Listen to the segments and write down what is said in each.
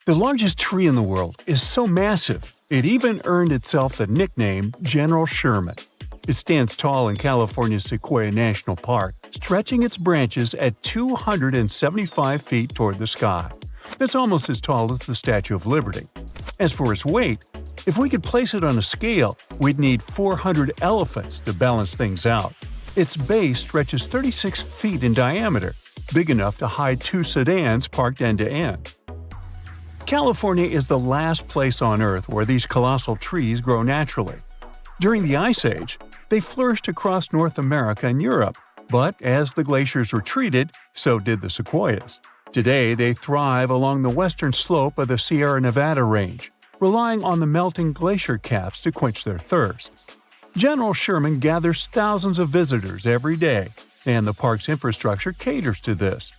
The largest tree in the world is so massive, it even earned itself the nickname General Sherman. It stands tall in California's Sequoia National Park, stretching its branches at 275 feet toward the sky. That's almost as tall as the Statue of Liberty. As for its weight, if we could place it on a scale, we'd need 400 elephants to balance things out. Its base stretches 36 feet in diameter, big enough to hide 2 sedans parked end to end. California is the last place on Earth where these colossal trees grow naturally. During the Ice Age, they flourished across North America and Europe, but as the glaciers retreated, so did the sequoias. Today, they thrive along the western slope of the Sierra Nevada range, relying on the melting glacier caps to quench their thirst. General Sherman gathers thousands of visitors every day, and the park's infrastructure caters to this.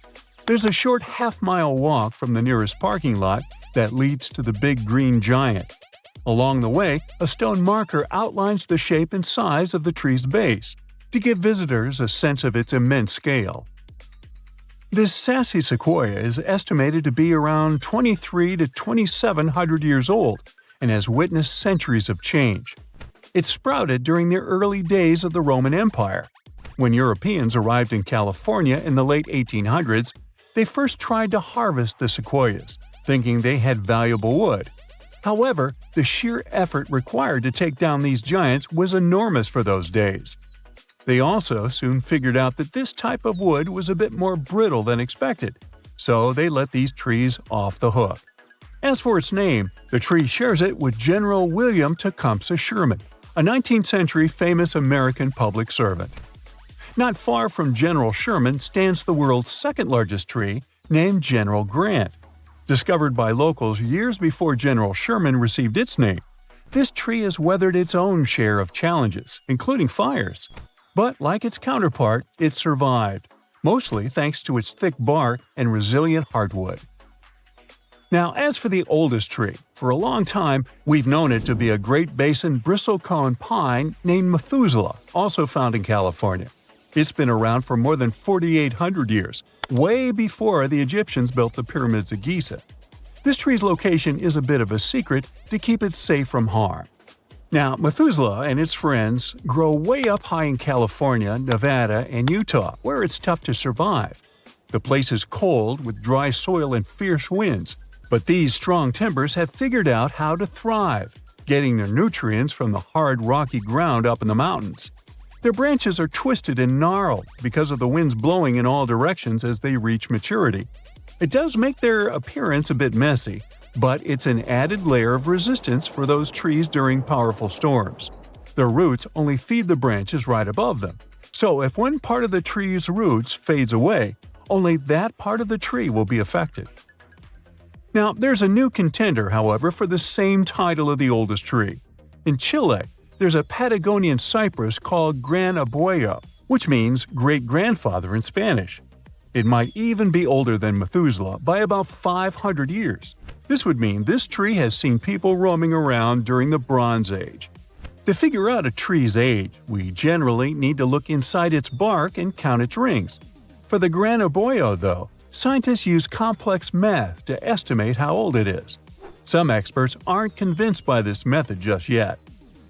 There's a short half-mile walk from the nearest parking lot that leads to the big green giant. Along the way, a stone marker outlines the shape and size of the tree's base, to give visitors a sense of its immense scale. This sassy sequoia is estimated to be around 23 to 2,700 years old and has witnessed centuries of change. It sprouted during the early days of the Roman Empire. When Europeans arrived in California in the late 1800s, they first tried to harvest the sequoias, thinking they had valuable wood. However, the sheer effort required to take down these giants was enormous for those days. They also soon figured out that this type of wood was a bit more brittle than expected, so they let these trees off the hook. As for its name, the tree shares it with General William Tecumseh Sherman, a 19th-century famous American public servant. Not far from General Sherman stands the world's second-largest tree, named General Grant. Discovered by locals years before General Sherman received its name, this tree has weathered its own share of challenges, including fires. But like its counterpart, it survived, mostly thanks to its thick bark and resilient hardwood. Now, as for the oldest tree, for a long time we've known it to be a Great Basin bristlecone pine named Methuselah, also found in California. It's been around for more than 4,800 years, way before the Egyptians built the pyramids of Giza. This tree's location is a bit of a secret to keep it safe from harm. Now, Methuselah and its friends grow way up high in California, Nevada, and Utah, where it's tough to survive. The place is cold with dry soil and fierce winds, but these strong timbers have figured out how to thrive, getting their nutrients from the hard, rocky ground up in the mountains. Their branches are twisted and gnarled because of the winds blowing in all directions as they reach maturity. It does make their appearance a bit messy, but it's an added layer of resistance for those trees during powerful storms. Their roots only feed the branches right above them, so if one part of the tree's roots fades away, only that part of the tree will be affected. Now, there's a new contender, however, for the same title of the oldest tree. In Chile, there's a Patagonian cypress called Gran Abuelo, which means great-grandfather in Spanish. It might even be older than Methuselah by about 500 years. This would mean this tree has seen people roaming around during the Bronze Age. To figure out a tree's age, we generally need to look inside its bark and count its rings. For the Gran Abuelo, though, scientists use complex math to estimate how old it is. Some experts aren't convinced by this method just yet.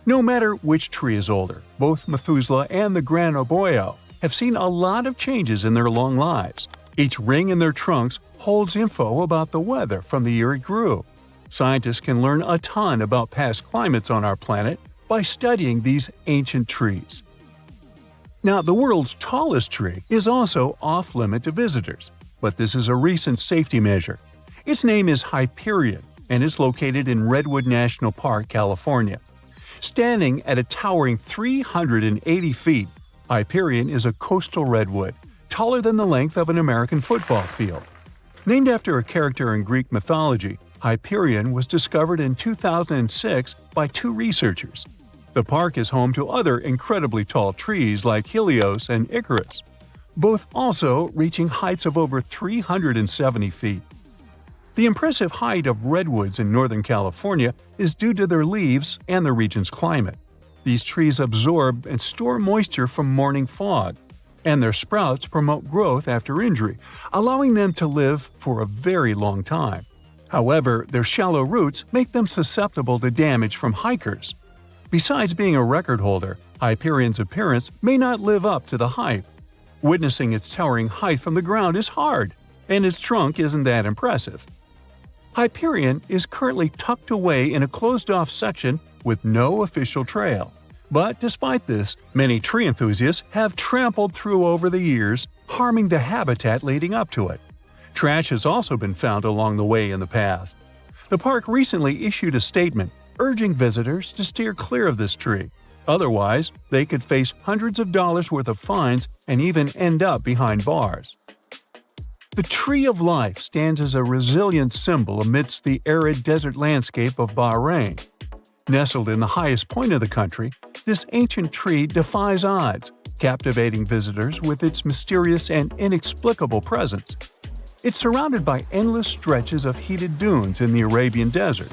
No matter which tree is older, both Methuselah and the Gran Abuelo have seen a lot of changes in their long lives. Each ring in their trunks holds info about the weather from the year it grew. Scientists can learn a ton about past climates on our planet by studying these ancient trees. Now, the world's tallest tree is also off-limit to visitors, but this is a recent safety measure. Its name is Hyperion and is located in Redwood National Park, California. Standing at a towering 380 feet, Hyperion is a coastal redwood, taller than the length of an American football field. Named after a character in Greek mythology, Hyperion was discovered in 2006 by 2 researchers. The park is home to other incredibly tall trees like Helios and Icarus, both also reaching heights of over 370 feet. The impressive height of redwoods in Northern California is due to their leaves and the region's climate. These trees absorb and store moisture from morning fog, and their sprouts promote growth after injury, allowing them to live for a very long time. However, their shallow roots make them susceptible to damage from hikers. Besides being a record holder, Hyperion's appearance may not live up to the hype. Witnessing its towering height from the ground is hard, and its trunk isn't that impressive. Hyperion is currently tucked away in a closed-off section with no official trail. But despite this, many tree enthusiasts have trampled through over the years, harming the habitat leading up to it. Trash has also been found along the way in the past. The park recently issued a statement urging visitors to steer clear of this tree. Otherwise, they could face hundreds of dollars worth of fines and even end up behind bars. The Tree of Life stands as a resilient symbol amidst the arid desert landscape of Bahrain. Nestled in the highest point of the country, this ancient tree defies odds, captivating visitors with its mysterious and inexplicable presence. It's surrounded by endless stretches of heated dunes in the Arabian desert.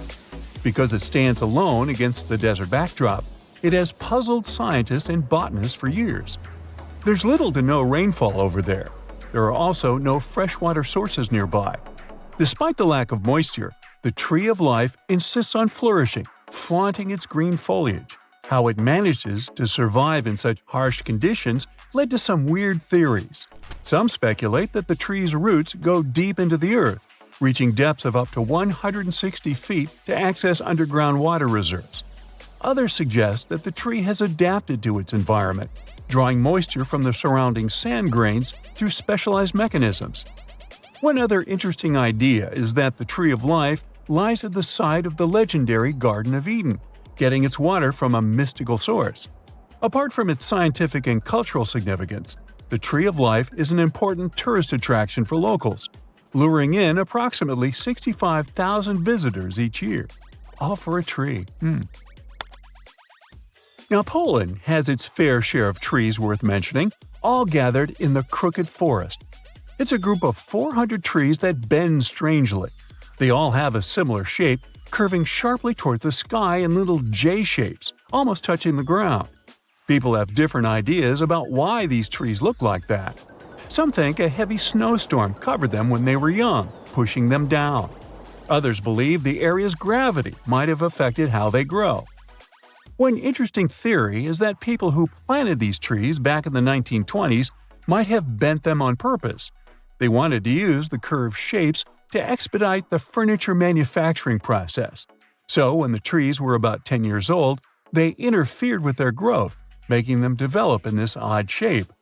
Because it stands alone against the desert backdrop, it has puzzled scientists and botanists for years. There's little to no rainfall over there. There are also no freshwater sources nearby. Despite the lack of moisture, the Tree of Life insists on flourishing, flaunting its green foliage. How it manages to survive in such harsh conditions led to some weird theories. Some speculate that the tree's roots go deep into the earth, reaching depths of up to 160 feet to access underground water reserves. Others suggest that the tree has adapted to its environment, drawing moisture from the surrounding sand grains through specialized mechanisms. One other interesting idea is that the Tree of Life lies at the site of the legendary Garden of Eden, getting its water from a mystical source. Apart from its scientific and cultural significance, the Tree of Life is an important tourist attraction for locals, luring in approximately 65,000 visitors each year. All for a tree. Now, Poland has its fair share of trees worth mentioning, all gathered in the Crooked Forest. It's a group of 400 trees that bend strangely. They all have a similar shape, curving sharply toward the sky in little J shapes, almost touching the ground. People have different ideas about why these trees look like that. Some think a heavy snowstorm covered them when they were young, pushing them down. Others believe the area's gravity might have affected how they grow. One interesting theory is that people who planted these trees back in the 1920s might have bent them on purpose. They wanted to use the curved shapes to expedite the furniture manufacturing process. So when the trees were about 10 years old, they interfered with their growth, making them develop in this odd shape.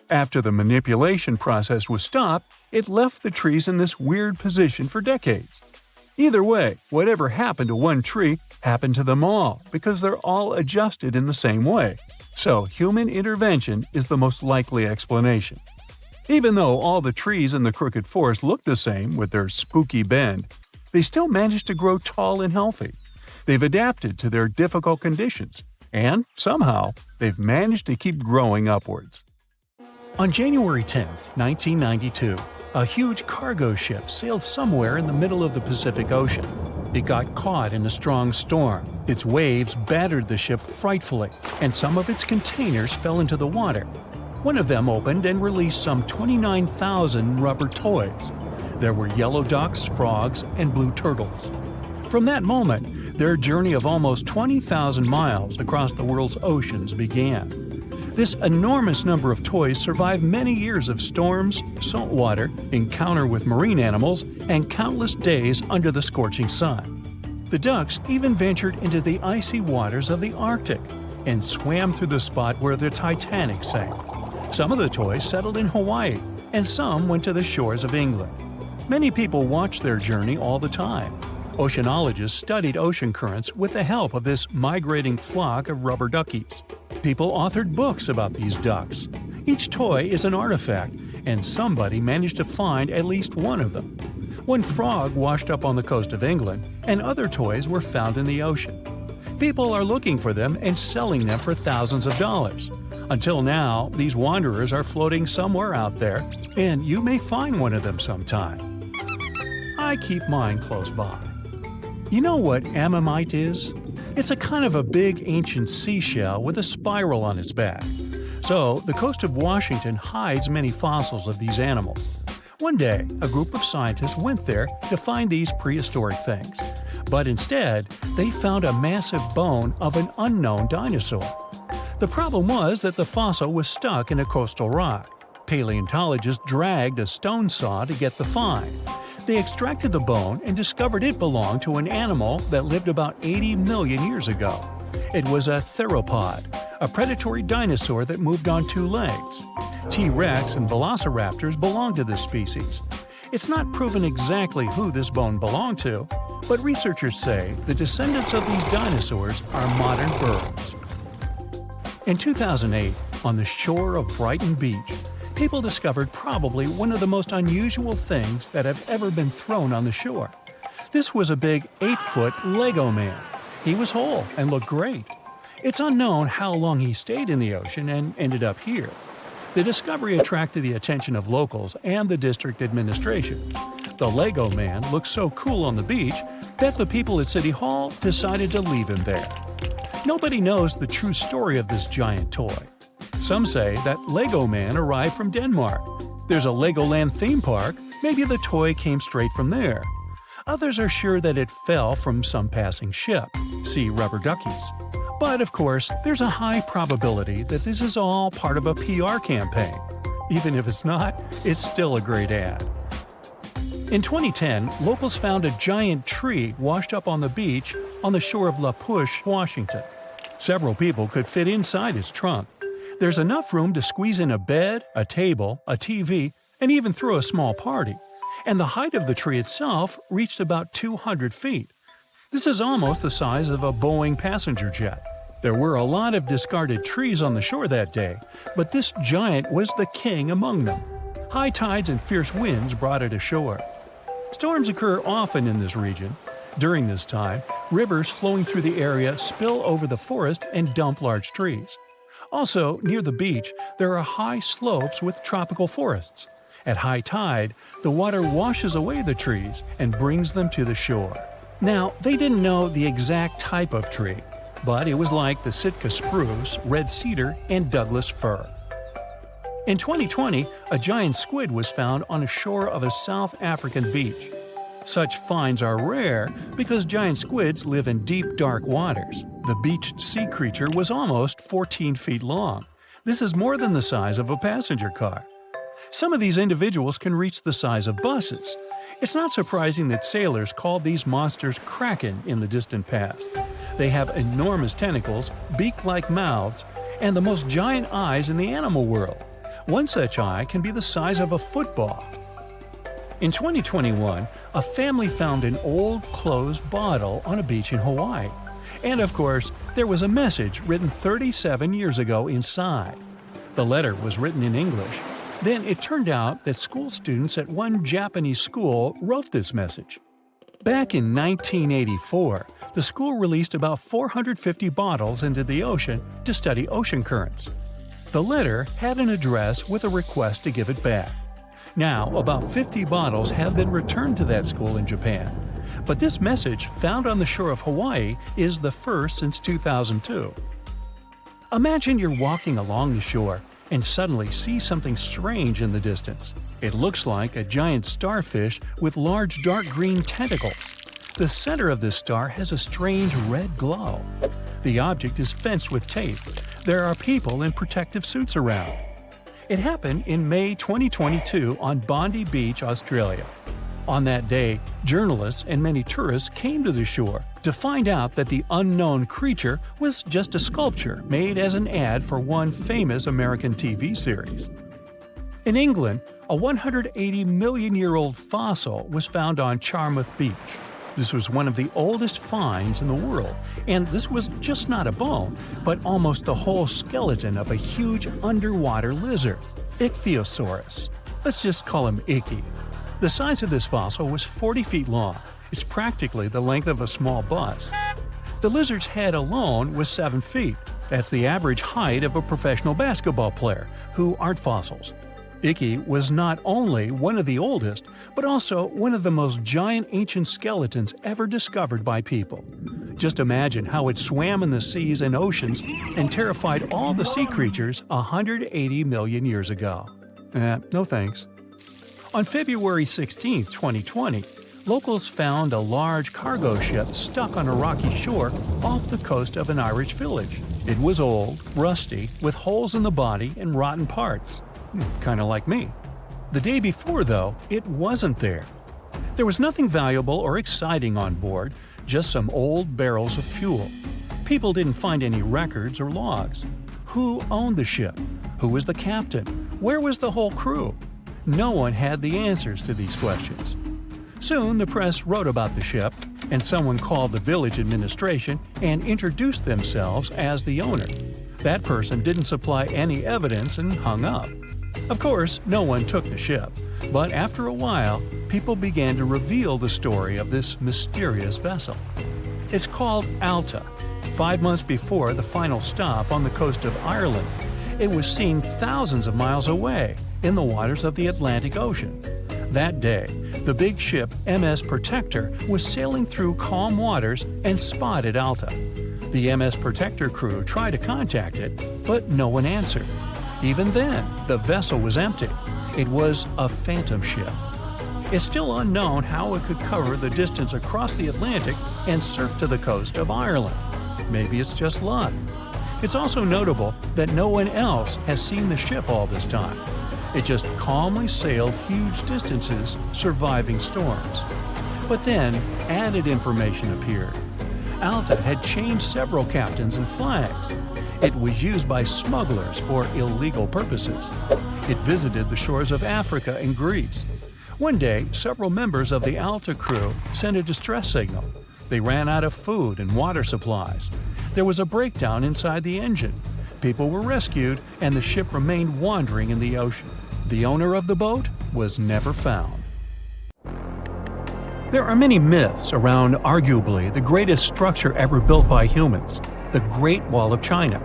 After the manipulation process was stopped, it left the trees in this weird position for decades. Either way, whatever happened to one tree happened to them all because they're all adjusted in the same way. So human intervention is the most likely explanation. Even though all the trees in the Crooked Forest look the same with their spooky bend, they still manage to grow tall and healthy. They've adapted to their difficult conditions, and somehow they've managed to keep growing upwards. On January 10, 1992, a huge cargo ship sailed somewhere in the middle of the Pacific Ocean. It got caught in a strong storm. Its waves battered the ship frightfully, and some of its containers fell into the water. One of them opened and released some 29,000 rubber toys. There were yellow ducks, frogs, and blue turtles. From that moment, their journey of almost 20,000 miles across the world's oceans began. This enormous number of toys survived many years of storms, salt water, encounter with marine animals, and countless days under the scorching sun. The ducks even ventured into the icy waters of the Arctic and swam through the spot where the Titanic sank. Some of the toys settled in Hawaii, and some went to the shores of England. Many people watched their journey all the time. Oceanologists studied ocean currents with the help of this migrating flock of rubber duckies. People authored books about these ducks. Each toy is an artifact, and somebody managed to find at least one of them. One frog washed up on the coast of England, and other toys were found in the ocean. People are looking for them and selling them for thousands of dollars. Until now, these wanderers are floating somewhere out there, and you may find one of them sometime. I keep mine close by. You know what ammonite is? It's a kind of a big ancient seashell with a spiral on its back. So, the coast of Washington hides many fossils of these animals. One day, a group of scientists went there to find these prehistoric things. But instead, they found a massive bone of an unknown dinosaur. The problem was that the fossil was stuck in a coastal rock. Paleontologists dragged a stone saw to get the find. They extracted the bone and discovered it belonged to an animal that lived about 80 million years ago. It was a theropod, a predatory dinosaur that moved on two legs. T-Rex and velociraptors belonged to this species. It's not proven exactly who this bone belonged to, but researchers say the descendants of these dinosaurs are modern birds. In 2008, on the shore of Brighton Beach, people discovered probably one of the most unusual things that have ever been thrown on the shore. This was a big 8-foot Lego man. He was whole and looked great. It's unknown how long he stayed in the ocean and ended up here. The discovery attracted the attention of locals and the district administration. The Lego man looked so cool on the beach that the people at City Hall decided to leave him there. Nobody knows the true story of this giant toy. Some say that Lego man arrived from Denmark. There's a Legoland theme park, maybe the toy came straight from there. Others are sure that it fell from some passing ship, see rubber duckies. But of course, there's a high probability that this is all part of a PR campaign. Even if it's not, it's still a great ad. In 2010, locals found a giant tree washed up on the beach on the shore of La Push, Washington. Several people could fit inside its trunk. There's enough room to squeeze in a bed, a table, a TV, and even throw a small party. And the height of the tree itself reached about 200 feet. This is almost the size of a Boeing passenger jet. There were a lot of discarded trees on the shore that day, but this giant was the king among them. High tides and fierce winds brought it ashore. Storms occur often in this region. During this time, rivers flowing through the area spill over the forest and dump large trees. Also, near the beach, there are high slopes with tropical forests. At high tide, the water washes away the trees and brings them to the shore. Now, they didn't know the exact type of tree, but it was like the Sitka spruce, red cedar, and Douglas fir. In 2020, a giant squid was found on a shore of a South African beach. Such finds are rare because giant squids live in deep, dark waters. The beached sea creature was almost 14 feet long. This is more than the size of a passenger car. Some of these individuals can reach the size of buses. It's not surprising that sailors called these monsters kraken in the distant past. They have enormous tentacles, beak-like mouths, and the most giant eyes in the animal world. One such eye can be the size of a football. In 2021, a family found an old closed bottle on a beach in Hawaii. And of course, there was a message written 37 years ago inside. The letter was written in English. Then it turned out that school students at one Japanese school wrote this message. Back in 1984, the school released about 450 bottles into the ocean to study ocean currents. The letter had an address with a request to give it back. Now, about 50 bottles have been returned to that school in Japan. But this message, found on the shore of Hawaii, is the first since 2002. Imagine you're walking along the shore and suddenly see something strange in the distance. It looks like a giant starfish with large dark green tentacles. The center of this star has a strange red glow. The object is fenced with tape. There are people in protective suits around. It happened in May 2022 on Bondi Beach, Australia. On that day, journalists and many tourists came to the shore to find out that the unknown creature was just a sculpture made as an ad for one famous American TV series. In England, a 180-million-year-old fossil was found on Charmouth Beach. This was one of the oldest finds in the world, and this was just not a bone, but almost the whole skeleton of a huge underwater lizard, Ichthyosaurus. Let's just call him Icky. The size of this fossil was 40 feet long. It's practically the length of a small bus. The lizard's head alone was 7 feet. That's the average height of a professional basketball player, who aren't fossils. Icky was not only one of the oldest, but also one of the most giant ancient skeletons ever discovered by people. Just imagine how it swam in the seas and oceans and terrified all the sea creatures 180 million years ago. No thanks. On February 16, 2020, locals found a large cargo ship stuck on a rocky shore off the coast of an Irish village. It was old, rusty, with holes in the body and rotten parts. Kinda like me. The day before, though, it wasn't there. There was nothing valuable or exciting on board, just some old barrels of fuel. People didn't find any records or logs. Who owned the ship? Who was the captain? Where was the whole crew? No one had the answers to these questions. Soon the press wrote about the ship, and someone called the village administration and introduced themselves as the owner. That person didn't supply any evidence and hung up. Of course, no one took the ship, but after a while, people began to reveal the story of this mysterious vessel. It's called Alta. 5 months before the final stop on the coast of Ireland, it was seen thousands of miles away in the waters of the Atlantic Ocean. That day, the big ship MS Protector was sailing through calm waters and spotted Alta. The MS Protector crew tried to contact it, but no one answered. Even then, the vessel was empty. It was a phantom ship. It's still unknown how it could cover the distance across the Atlantic and surf to the coast of Ireland. Maybe it's just luck. It's also notable that no one else has seen the ship all this time. It just calmly sailed huge distances, surviving storms. But then, added information appeared. Alta had changed several captains and flags. It was used by smugglers for illegal purposes. It visited the shores of Africa and Greece. One day, several members of the Alta crew sent a distress signal. They ran out of food and water supplies. There was a breakdown inside the engine. People were rescued, and the ship remained wandering in the ocean. The owner of the boat was never found. There are many myths around arguably the greatest structure ever built by humans, the Great Wall of China.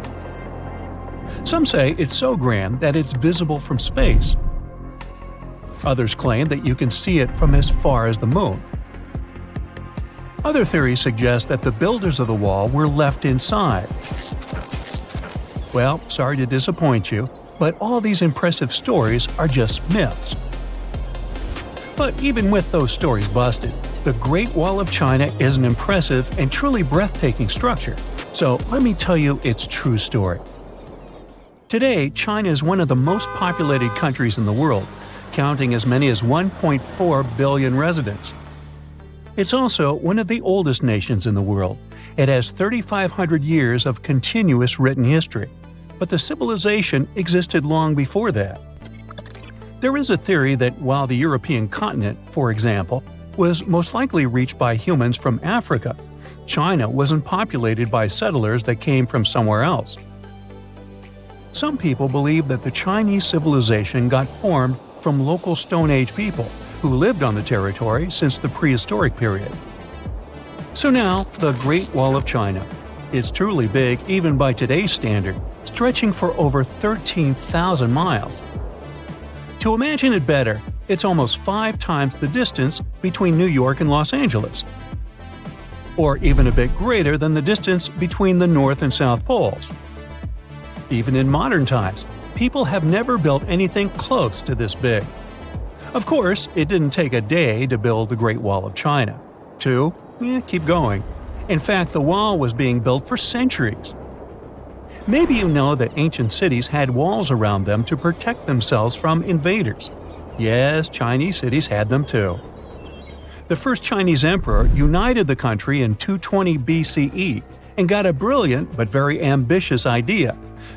Some say it's so grand that it's visible from space. Others claim that you can see it from as far as the moon. Other theories suggest that the builders of the wall were left inside. Well, sorry to disappoint you, but all these impressive stories are just myths. But even with those stories busted, the Great Wall of China is an impressive and truly breathtaking structure. So let me tell you its true story. Today, China is one of the most populated countries in the world, counting as many as 1.4 billion residents. It's also one of the oldest nations in the world. It has 3,500 years of continuous written history, but the civilization existed long before that. There is a theory that while the European continent, for example, was most likely reached by humans from Africa, China wasn't populated by settlers that came from somewhere else. Some people believe that the Chinese civilization got formed from local Stone Age people who lived on the territory since the prehistoric period. So now, the Great Wall of China. It's truly big even by today's standard, stretching for over 13,000 miles. To imagine it better, it's almost 5 times the distance between New York and Los Angeles. Or even a bit greater than the distance between the North and South Poles. Even in modern times, people have never built anything close to this big. Of course, it didn't take a day to build the Great Wall of China. 2? Keep going. In fact, the wall was being built for centuries. Maybe you know that ancient cities had walls around them to protect themselves from invaders. Yes, Chinese cities had them too. The first Chinese emperor united the country in 220 BCE and got a brilliant but very ambitious idea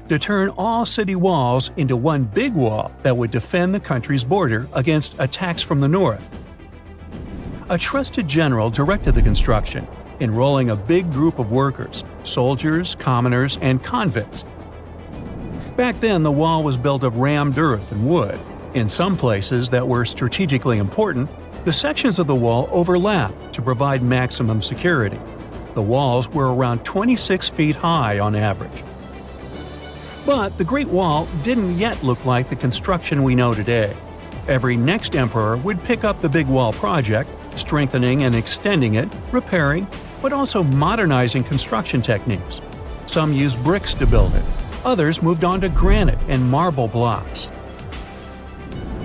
to turn all city walls into one big wall that would defend the country's border against attacks from the north. A trusted general directed the construction, enrolling a big group of workers, soldiers, commoners, and convicts. Back then, the wall was built of rammed earth and wood. In some places that were strategically important, the sections of the wall overlapped to provide maximum security. The walls were around 26 feet high on average. But the Great Wall didn't yet look like the construction we know today. Every next emperor would pick up the big wall project, strengthening and extending it, repairing, but also modernizing construction techniques. Some used bricks to build it. Others moved on to granite and marble blocks.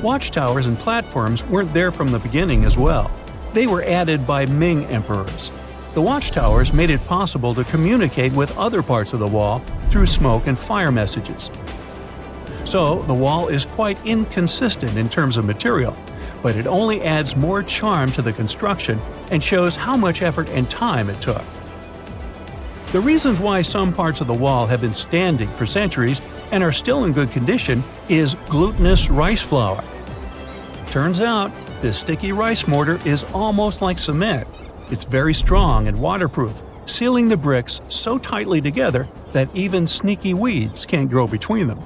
Watchtowers and platforms weren't there from the beginning as well. They were added by Ming emperors. The watchtowers made it possible to communicate with other parts of the wall through smoke and fire messages. So, the wall is quite inconsistent in terms of material, but it only adds more charm to the construction and shows how much effort and time it took. The reasons why some parts of the wall have been standing for centuries and are still in good condition is glutinous rice flour. Turns out, this sticky rice mortar is almost like cement. It's very strong and waterproof, sealing the bricks so tightly together that even sneaky weeds can't grow between them.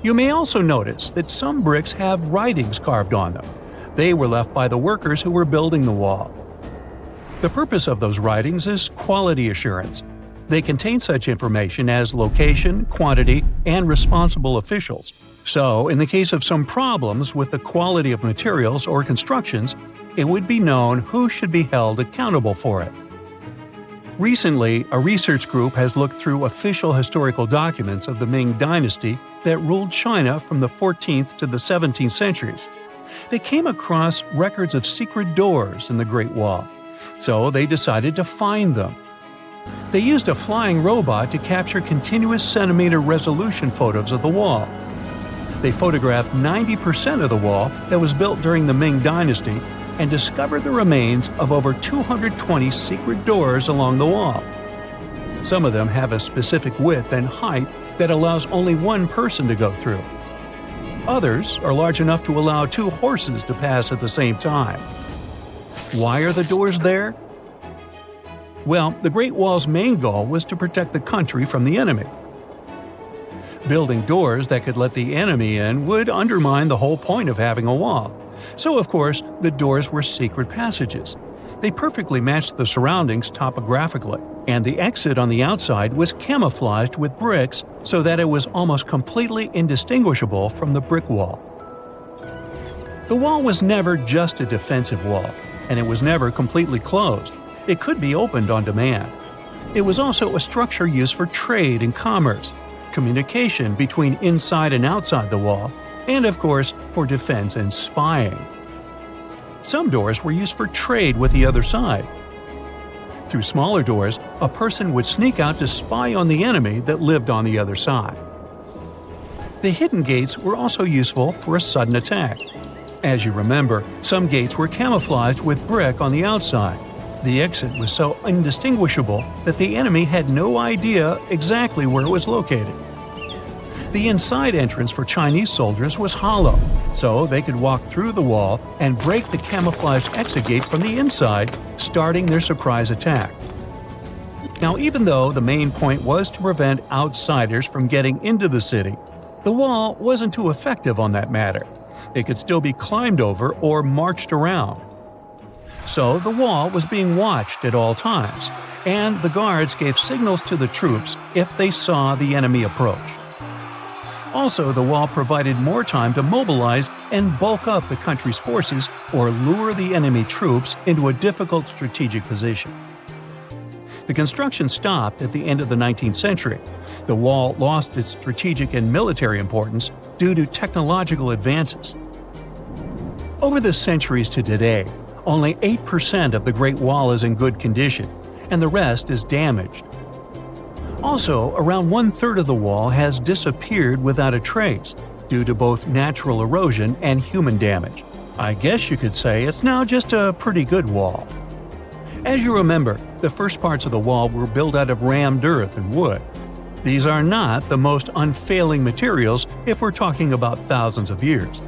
You may also notice that some bricks have writings carved on them. They were left by the workers who were building the wall. The purpose of those writings is quality assurance. They contain such information as location, quantity, and responsible officials. So, in the case of some problems with the quality of materials or constructions, it would be known who should be held accountable for it. Recently, a research group has looked through official historical documents of the Ming Dynasty that ruled China from the 14th to the 17th centuries. They came across records of secret doors in the Great Wall, so they decided to find them. They used a flying robot to capture continuous centimeter resolution photos of the wall. They photographed 90% of the wall that was built during the Ming Dynasty and discovered the remains of over 220 secret doors along the wall. Some of them have a specific width and height that allows only one person to go through. Others are large enough to allow 2 horses to pass at the same time. Why are the doors there? Well, the Great Wall's main goal was to protect the country from the enemy. Building doors that could let the enemy in would undermine the whole point of having a wall. So, of course, the doors were secret passages. They perfectly matched the surroundings topographically, and the exit on the outside was camouflaged with bricks so that it was almost completely indistinguishable from the brick wall. The wall was never just a defensive wall, and it was never completely closed. It could be opened on demand. It was also a structure used for trade and commerce, communication between inside and outside the wall, and of course, for defense and spying. Some doors were used for trade with the other side. Through smaller doors, a person would sneak out to spy on the enemy that lived on the other side. The hidden gates were also useful for a sudden attack. As you remember, some gates were camouflaged with brick on the outside. The exit was so indistinguishable that the enemy had no idea exactly where it was located. The inside entrance for Chinese soldiers was hollow, so they could walk through the wall and break the camouflaged exit gate from the inside, starting their surprise attack. Now, even though the main point was to prevent outsiders from getting into the city, the wall wasn't too effective on that matter. It could still be climbed over or marched around. So the wall was being watched at all times, and the guards gave signals to the troops if they saw the enemy approach. Also, the wall provided more time to mobilize and bulk up the country's forces or lure the enemy troops into a difficult strategic position. The construction stopped at the end of the 19th century. The wall lost its strategic and military importance due to technological advances. Over the centuries to today, only 8% of the Great Wall is in good condition, and the rest is damaged. Also, around 1/3 of the wall has disappeared without a trace, due to both natural erosion and human damage. I guess you could say it's now just a pretty good wall. As you remember, the first parts of the wall were built out of rammed earth and wood. These are not the most unfailing materials if we're talking about thousands of years.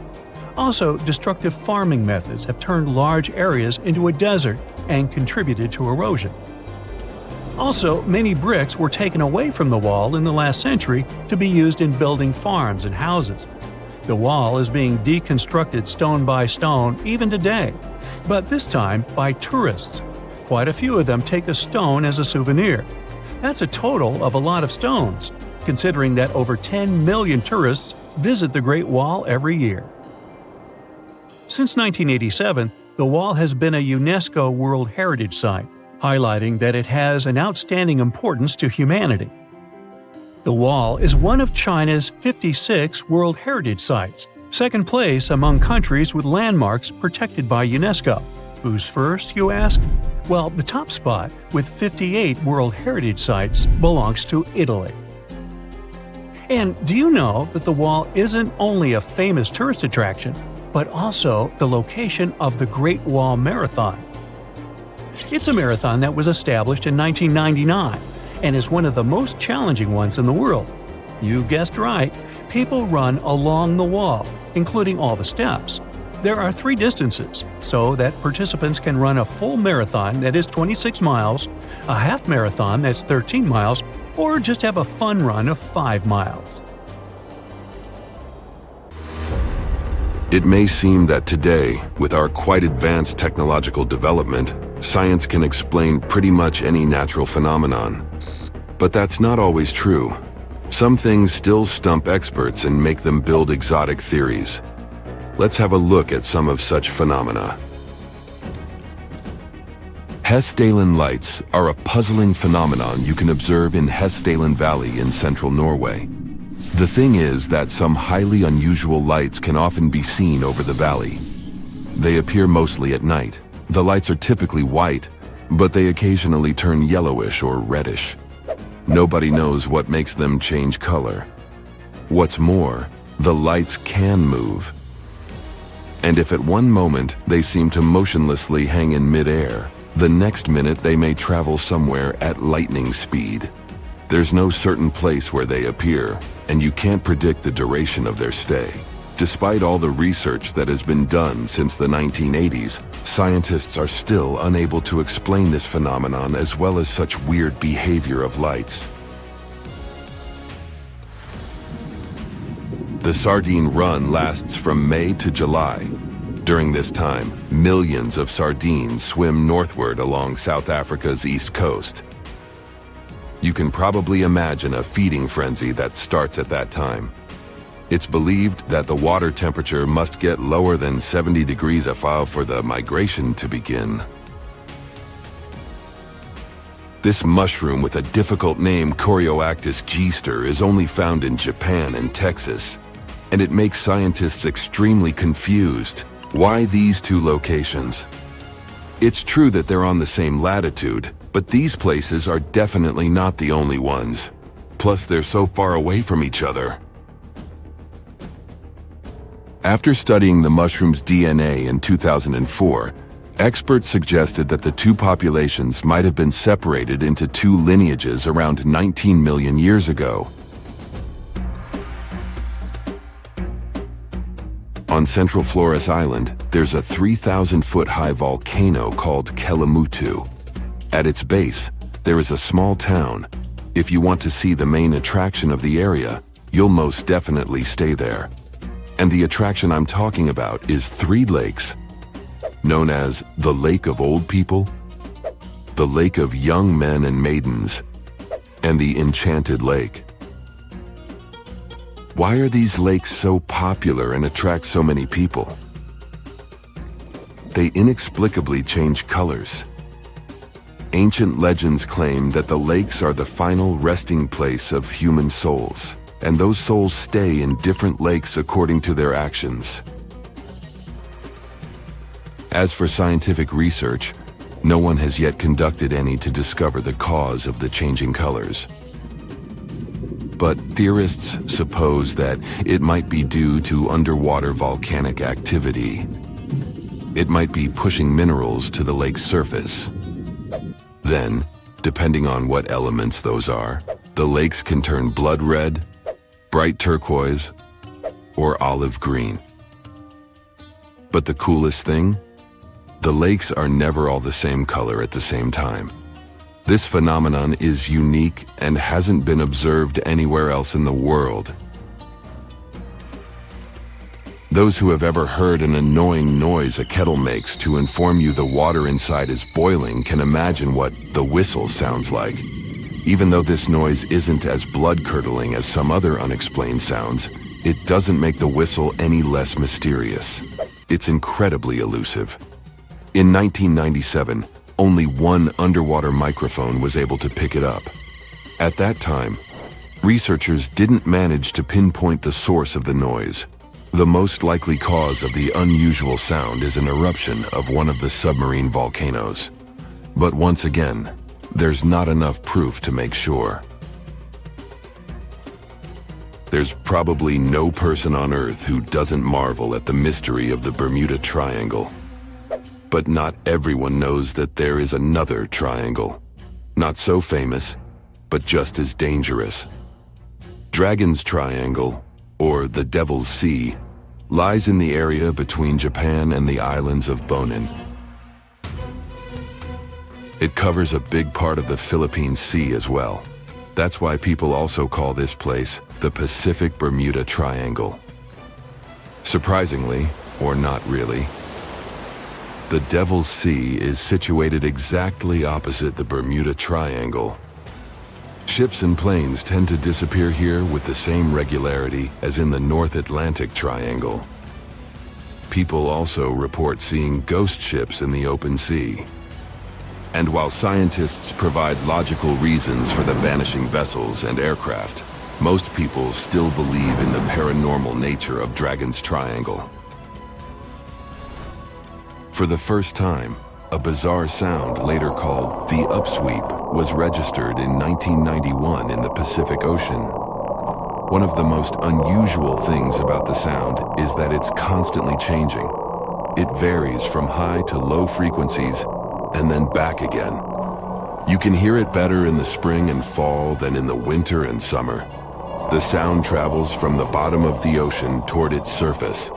Also, destructive farming methods have turned large areas into a desert and contributed to erosion. Also, many bricks were taken away from the wall in the last century to be used in building farms and houses. The wall is being deconstructed stone by stone even today, but this time by tourists. Quite a few of them take a stone as a souvenir. That's a total of a lot of stones, considering that over 10 million tourists visit the Great Wall every year. Since 1987, the wall has been a UNESCO World Heritage Site, highlighting that it has an outstanding importance to humanity. The wall is one of China's 56 World Heritage Sites, Second place among countries with landmarks protected by UNESCO. Who's first, you ask? Well, the top spot, with 58 World Heritage Sites, belongs to Italy. And do you know that the wall isn't only a famous tourist attraction, but also the location of the Great Wall Marathon? It's a marathon that was established in 1999 and is one of the most challenging ones in the world. You guessed right, people run along the wall, including all the steps. There are 3 distances, so that participants can run a full marathon that is 26 miles, a half marathon that's 13 miles, or just have a fun run of 5 miles. It may seem that today, with our quite advanced technological development, science can explain pretty much any natural phenomenon. But that's not always true. Some things still stump experts and make them build exotic theories. Let's have a look at some of such phenomena. Hessdalen lights are a puzzling phenomenon you can observe in Hessdalen Valley in central Norway. The thing is that some highly unusual lights can often be seen over the valley. They appear mostly at night. The lights are typically white, but they occasionally turn yellowish or reddish. Nobody knows what makes them change color. What's more, the lights can move. And if at one moment they seem to motionlessly hang in midair, the next minute they may travel somewhere at lightning speed. There's no certain place where they appear, and you can't predict the duration of their stay. Despite all the research that has been done since the 1980s, scientists are still unable to explain this phenomenon as well as such weird behavior of lights. The sardine run lasts from May to July. During this time, millions of sardines swim northward along South Africa's east coast. You can probably imagine a feeding frenzy that starts at that time. It's believed that the water temperature must get lower than 70 degrees F for the migration to begin. This mushroom with a difficult name, Corioactis gister, is only found in Japan and Texas, and it makes scientists extremely confused. Why these 2 locations? It's true that they're on the same latitude, but these places are definitely not the only ones. Plus, they're so far away from each other. After studying the mushroom's DNA in 2004, experts suggested that the 2 populations might have been separated into 2 lineages around 19 million years ago. On Central Flores Island, there's a 3,000-foot-high volcano called Kelimutu. At its base, there is a small town. If you want to see the main attraction of the area, you'll most definitely stay there. And the attraction I'm talking about is 3 lakes, known as the Lake of Old People, the Lake of Young Men and Maidens, and the Enchanted Lake. Why are these lakes so popular and attract so many people? They inexplicably change colors. Ancient legends claim that the lakes are the final resting place of human souls, and those souls stay in different lakes according to their actions. As for scientific research, no one has yet conducted any to discover the cause of the changing colors. But theorists suppose that it might be due to underwater volcanic activity. It might be pushing minerals to the lake's surface. Then, depending on what elements those are, the lakes can turn blood red, bright turquoise, or olive green. But the coolest thing? The lakes are never all the same color at the same time. This phenomenon is unique and hasn't been observed anywhere else in the world. Those who have ever heard an annoying noise a kettle makes to inform you the water inside is boiling can imagine what the whistle sounds like. Even though this noise isn't as blood-curdling as some other unexplained sounds, it doesn't make the whistle any less mysterious. It's incredibly elusive. In 1997, only one underwater microphone was able to pick it up. At that time, researchers didn't manage to pinpoint the source of the noise. The most likely cause of the unusual sound is an eruption of one of the submarine volcanoes. But once again, there's not enough proof to make sure. There's probably no person on Earth who doesn't marvel at the mystery of the Bermuda Triangle. But not everyone knows that there is another triangle. Not so famous, but just as dangerous. Dragon's Triangle, or the Devil's Sea, lies in the area between Japan and the islands of Bonin. It covers a big part of the Philippine Sea as well. That's why people also call this place the Pacific Bermuda Triangle. Surprisingly, or not really, the Devil's Sea is situated exactly opposite the Bermuda Triangle. Ships and planes tend to disappear here with the same regularity as in the North Atlantic Triangle. People also report seeing ghost ships in the open sea. And while scientists provide logical reasons for the vanishing vessels and aircraft, most people still believe in the paranormal nature of Dragon's Triangle. For the first time, a bizarre sound later called the Upsweep was registered in 1991 in the Pacific Ocean. One of the most unusual things about the sound is that it's constantly changing. It varies from high to low frequencies and then back again. You can hear it better in the spring and fall than in the winter and summer. The sound travels from the bottom of the ocean toward its surface.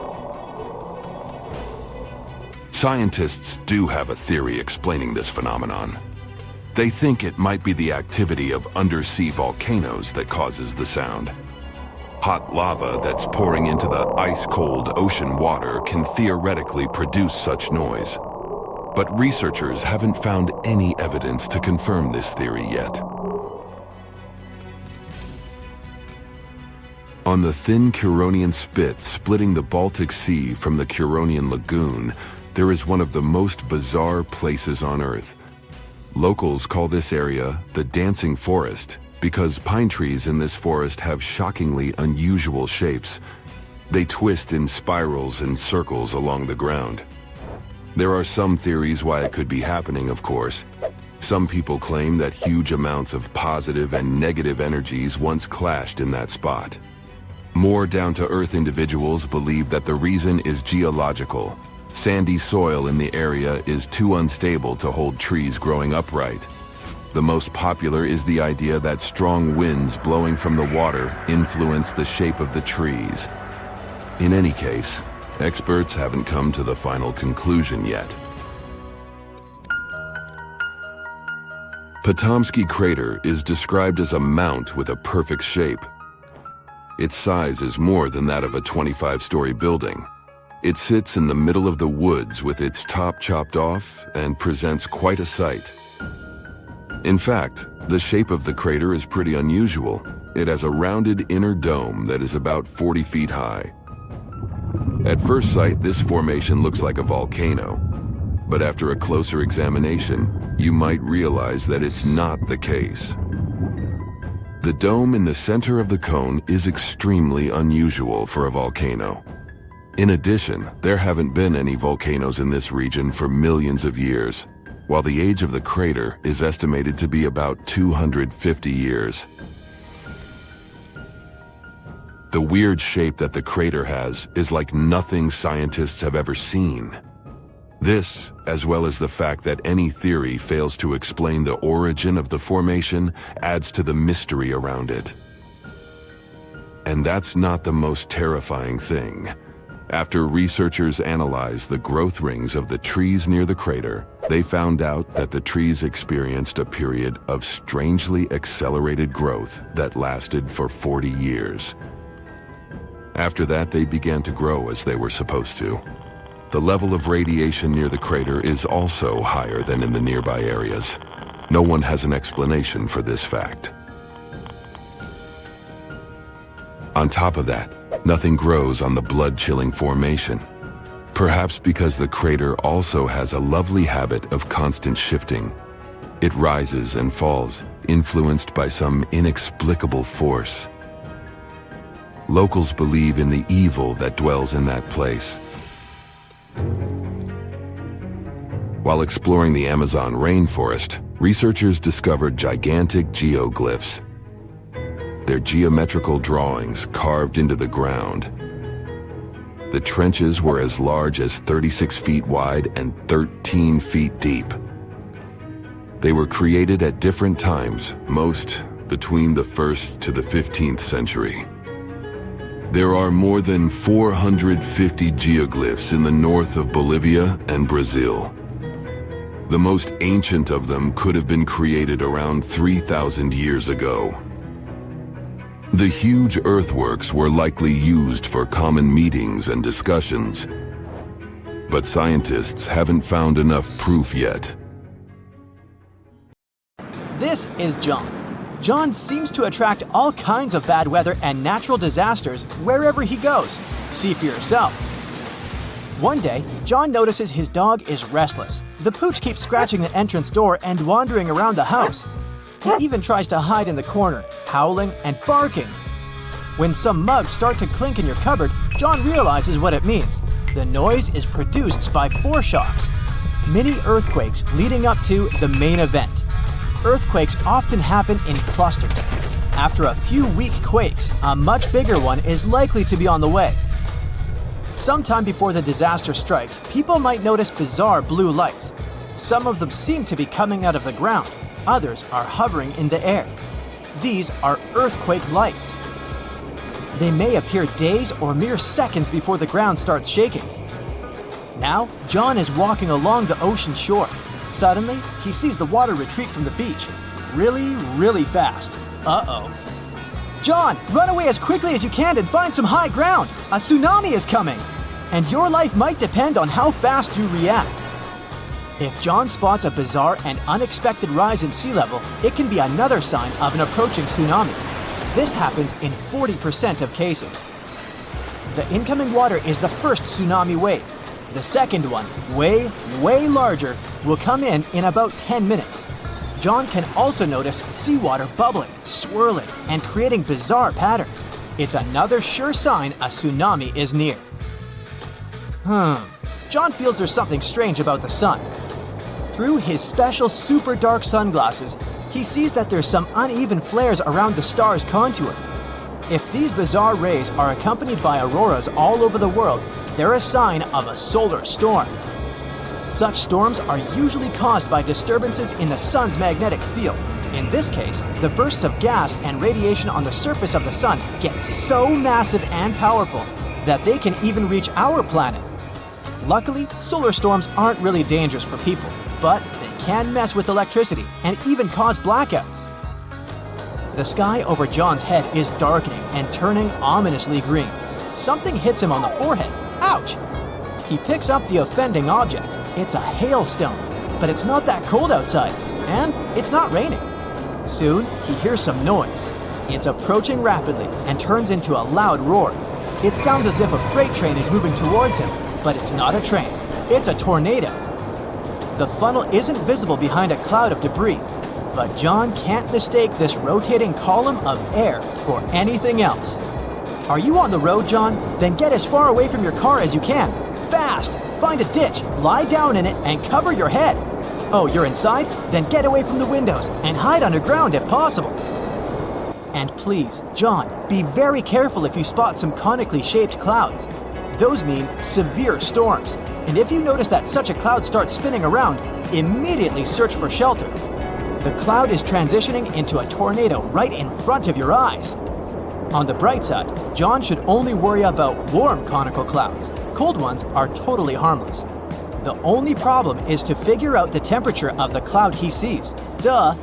Scientists do have a theory explaining this phenomenon. They think it might be the activity of undersea volcanoes that causes the sound. Hot lava that's pouring into the ice-cold ocean water can theoretically produce such noise. But researchers haven't found any evidence to confirm this theory yet. On the thin Curonian spit splitting the Baltic Sea from the Curonian Lagoon, there is one of the most bizarre places on Earth. Locals call this area the Dancing Forest because pine trees in this forest have shockingly unusual shapes. They twist in spirals and circles along the ground. There are some theories why it could be happening, of course. Some people claim that huge amounts of positive and negative energies once clashed in that spot. More down-to-earth individuals believe that the reason is geological. Sandy soil in the area is too unstable to hold trees growing upright. The most popular is the idea that strong winds blowing from the water influence the shape of the trees. In any case, experts haven't come to the final conclusion yet. Patom Crater is described as a mount with a perfect shape. Its size is more than that of a 25-story building. It sits in the middle of the woods with its top chopped off and presents quite a sight. In fact, the shape of the crater is pretty unusual. It has a rounded inner dome that is about 40 feet high. At first sight, this formation looks like a volcano, but after a closer examination, you might realize that it's not the case. The dome in the center of the cone is extremely unusual for a volcano. In addition, there haven't been any volcanoes in this region for millions of years, while the age of the crater is estimated to be about 250 years. The weird shape that the crater has is like nothing scientists have ever seen. This, as well as the fact that any theory fails to explain the origin of the formation, adds to the mystery around it. And that's not the most terrifying thing. After researchers analyzed the growth rings of the trees near the crater, they found out that the trees experienced a period of strangely accelerated growth that lasted for 40 years. After that, they began to grow as they were supposed to. The level of radiation near the crater is also higher than in the nearby areas. No one has an explanation for this fact. On top of that, nothing grows on the blood-chilling formation. Perhaps because the crater also has a lovely habit of constant shifting. It rises and falls, influenced by some inexplicable force. Locals believe in the evil that dwells in that place. While exploring the Amazon rainforest, researchers discovered gigantic geoglyphs. They're geometrical drawings carved into the ground. The trenches were as large as 36 feet wide and 13 feet deep. They were created at different times, most between the 1st to the 15th century. There are more than 450 geoglyphs in the north of Bolivia and Brazil. The most ancient of them could have been created around 3,000 years ago. The huge earthworks were likely used for common meetings and discussions, but scientists haven't found enough proof yet. This is John. John seems to attract all kinds of bad weather and natural disasters wherever he goes. See for yourself. One day, John notices his dog is restless. The pooch keeps scratching the entrance door and wandering around the house. He even tries to hide in the corner, howling and barking. When some mugs start to clink in your cupboard, John realizes what it means. The noise is produced by foreshocks, mini earthquakes leading up to the main event. Earthquakes often happen in clusters. After a few weak quakes, a much bigger one is likely to be on the way. Sometime before the disaster strikes, people might notice bizarre blue lights. Some of them seem to be coming out of the ground. Others are hovering in the air. These are earthquake lights. They may appear days or mere seconds before the ground starts shaking. Now, John is walking along the ocean shore. Suddenly, he sees the water retreat from the beach. Really fast. Uh-oh. John, run away as quickly as you can and find some high ground. A tsunami is coming. And your life might depend on how fast you react. If John spots a bizarre and unexpected rise in sea level, it can be another sign of an approaching tsunami. This happens in 40% of cases. The incoming water is the first tsunami wave. The second one, way larger, will come in about 10 minutes. John can also notice seawater bubbling, swirling, and creating bizarre patterns. It's another sure sign a tsunami is near. John feels there's something strange about the sun. Through his special super dark sunglasses, he sees that there's some uneven flares around the star's contour. If these bizarre rays are accompanied by auroras all over the world, they're a sign of a solar storm. Such storms are usually caused by disturbances in the sun's magnetic field. In this case, the bursts of gas and radiation on the surface of the sun get so massive and powerful that they can even reach our planet. Luckily, solar storms aren't really dangerous for people, but they can mess with electricity and even cause blackouts. The sky over John's head is darkening and turning ominously green. Something hits him on the forehead. Ouch! He picks up the offending object. It's a hailstone, but it's not that cold outside, and it's not raining. Soon, he hears some noise. It's approaching rapidly and turns into a loud roar. It sounds as if a freight train is moving towards him, but it's not a train. It's a tornado. The funnel isn't visible behind a cloud of debris, but John can't mistake this rotating column of air for anything else. Are you on the road, John? Then get as far away from your car as you can. Fast! Find a ditch, lie down in it, and cover your head. Oh, you're inside? Then get away from the windows and hide underground if possible. And please, John, be very careful if you spot some conically shaped clouds. Those mean severe storms. And if you notice that such a cloud starts spinning around, immediately search for shelter. The cloud is transitioning into a tornado right in front of your eyes. On the bright side, John should only worry about warm conical clouds. Cold ones are totally harmless. The only problem is to figure out the temperature of the cloud he sees. Duh!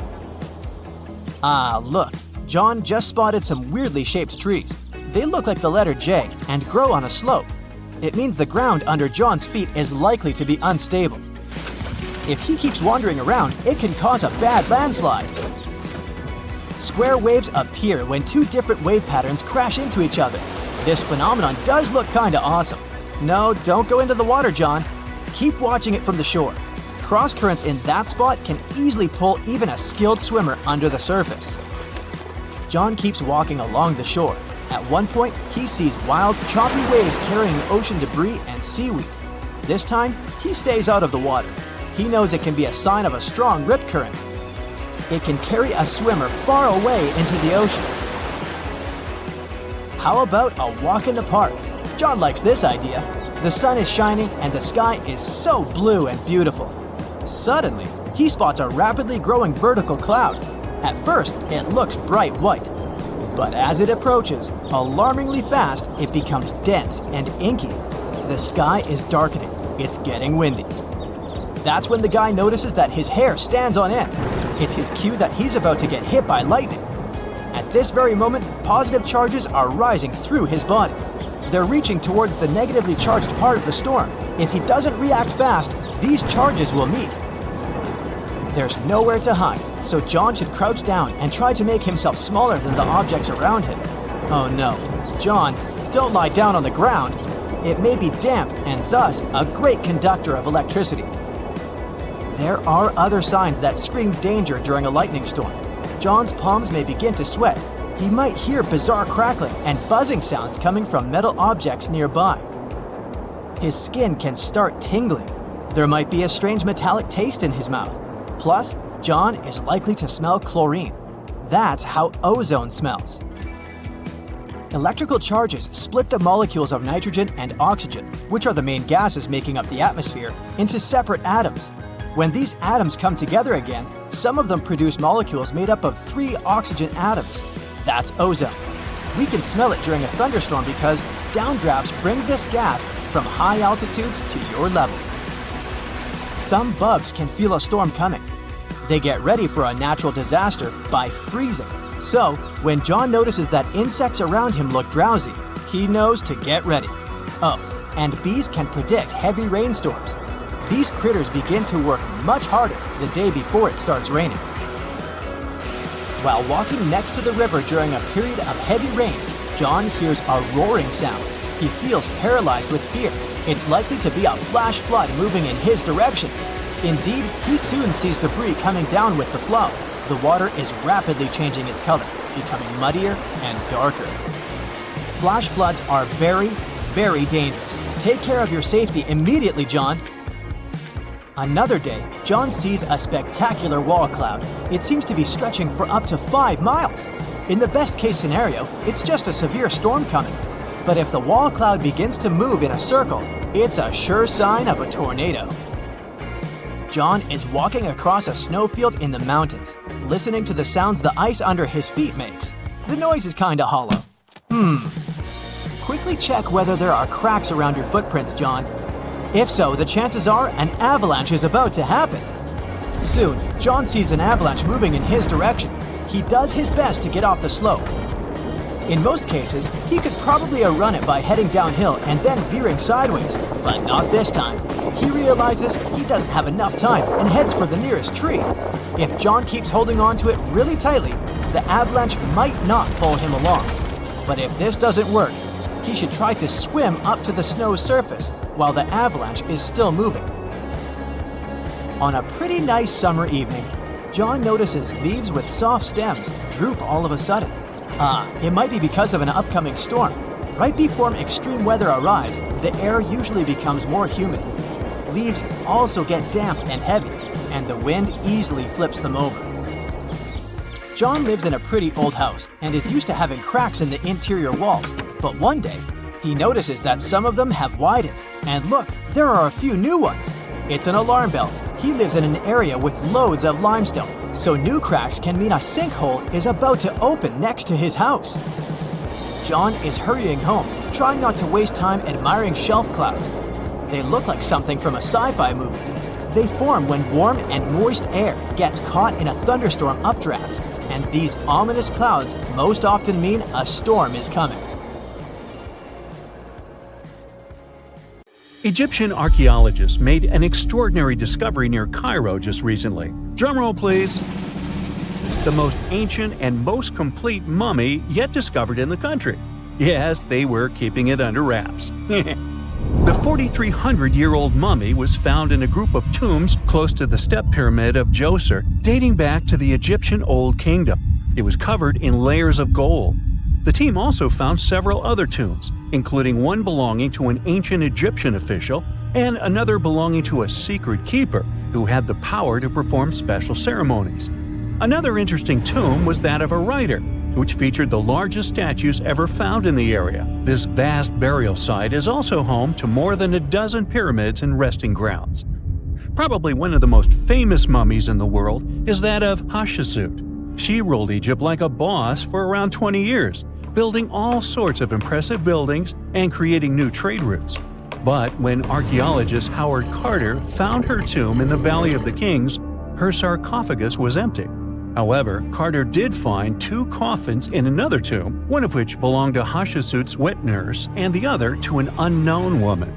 Ah, look. John just spotted some weirdly shaped trees. They look like the letter J and grow on a slope. It means the ground under John's feet is likely to be unstable. If he keeps wandering around, it can cause a bad landslide. Square waves appear when two different wave patterns crash into each other. This phenomenon does look kinda awesome. No, don't go into the water, John. Keep watching it from the shore. Cross currents in that spot can easily pull even a skilled swimmer under the surface. John keeps walking along the shore. At one point, he sees wild, choppy waves carrying ocean debris and seaweed. This time, he stays out of the water. He knows it can be a sign of a strong rip current. It can carry a swimmer far away into the ocean. How about a walk in the park? John likes this idea. The sun is shining and the sky is so blue and beautiful. Suddenly, he spots a rapidly growing vertical cloud. At first, it looks bright white. But as it approaches, alarmingly fast, it becomes dense and inky. The sky is darkening. It's getting windy. That's when the guy notices that his hair stands on end. It's his cue that he's about to get hit by lightning. At this very moment, positive charges are rising through his body. They're reaching towards the negatively charged part of the storm. If he doesn't react fast, these charges will meet. There's nowhere to hide, so John should crouch down and try to make himself smaller than the objects around him. Oh no, John, don't lie down on the ground. It may be damp and thus a great conductor of electricity. There are other signs that scream danger during a lightning storm. John's palms may begin to sweat. He might hear bizarre crackling and buzzing sounds coming from metal objects nearby. His skin can start tingling. There might be a strange metallic taste in his mouth. Plus, John is likely to smell chlorine. That's how ozone smells. Electrical charges split the molecules of nitrogen and oxygen, which are the main gases making up the atmosphere, into separate atoms. When these atoms come together again, some of them produce molecules made up of 3 oxygen atoms. That's ozone. We can smell it during a thunderstorm because downdrafts bring this gas from high altitudes to your level. Some bugs can feel a storm coming. They get ready for a natural disaster by freezing. So, when John notices that insects around him look drowsy, he knows to get ready. Oh, and bees can predict heavy rainstorms. These critters begin to work much harder the day before it starts raining. While walking next to the river during a period of heavy rains, John hears a roaring sound. He feels paralyzed with fear. It's likely to be a flash flood moving in his direction. Indeed, he soon sees debris coming down with the flow. The water is rapidly changing its color, becoming muddier and darker. Flash floods are very, very dangerous. Take care of your safety immediately, John. Another day, John sees a spectacular wall cloud. It seems to be stretching for up to 5 miles. In the best case scenario, it's just a severe storm coming. But if the wall cloud begins to move in a circle, it's a sure sign of a tornado. John is walking across a snowfield in the mountains, listening to the sounds the ice under his feet makes. The noise is kinda hollow. Quickly check whether there are cracks around your footprints, John. If so, the chances are an avalanche is about to happen. Soon, John sees an avalanche moving in his direction. He does his best to get off the slope. In most cases, he could probably outrun it by heading downhill and then veering sideways, but not this time. He realizes he doesn't have enough time and heads for the nearest tree. If John keeps holding on to it really tightly, the avalanche might not pull him along. But if this doesn't work, he should try to swim up to the snow's surface while the avalanche is still moving. On a pretty nice summer evening, John notices leaves with soft stems droop all of a sudden. It might be because of an upcoming storm. Right before extreme weather arrives, the air usually becomes more humid. Leaves also get damp and heavy, and the wind easily flips them over. John lives in a pretty old house and is used to having cracks in the interior walls, but one day, he notices that some of them have widened. And look, there are a few new ones. It's an alarm bell. He lives in an area with loads of limestone, so new cracks can mean a sinkhole is about to open next to his house. John is hurrying home, trying not to waste time admiring shelf clouds. They look like something from a sci-fi movie. They form when warm and moist air gets caught in a thunderstorm updraft, and these ominous clouds most often mean a storm is coming. Egyptian archaeologists made an extraordinary discovery near Cairo just recently. Drumroll, please. The most ancient and most complete mummy yet discovered in the country. Yes, they were keeping it under wraps. The 4,300-year-old mummy was found in a group of tombs close to the step pyramid of Djoser, dating back to the Egyptian Old Kingdom. It was covered in layers of gold. The team also found several other tombs, including one belonging to an ancient Egyptian official and another belonging to a secret keeper who had the power to perform special ceremonies. Another interesting tomb was that of a writer, which featured the largest statues ever found in the area. This vast burial site is also home to more than a dozen pyramids and resting grounds. Probably one of the most famous mummies in the world is that of Hatshepsut. She ruled Egypt like a boss for around 20 years, building all sorts of impressive buildings and creating new trade routes. But when archaeologist Howard Carter found her tomb in the Valley of the Kings, her sarcophagus was empty. However, Carter did find 2 coffins in another tomb, one of which belonged to Hatshepsut's wet nurse and the other to an unknown woman.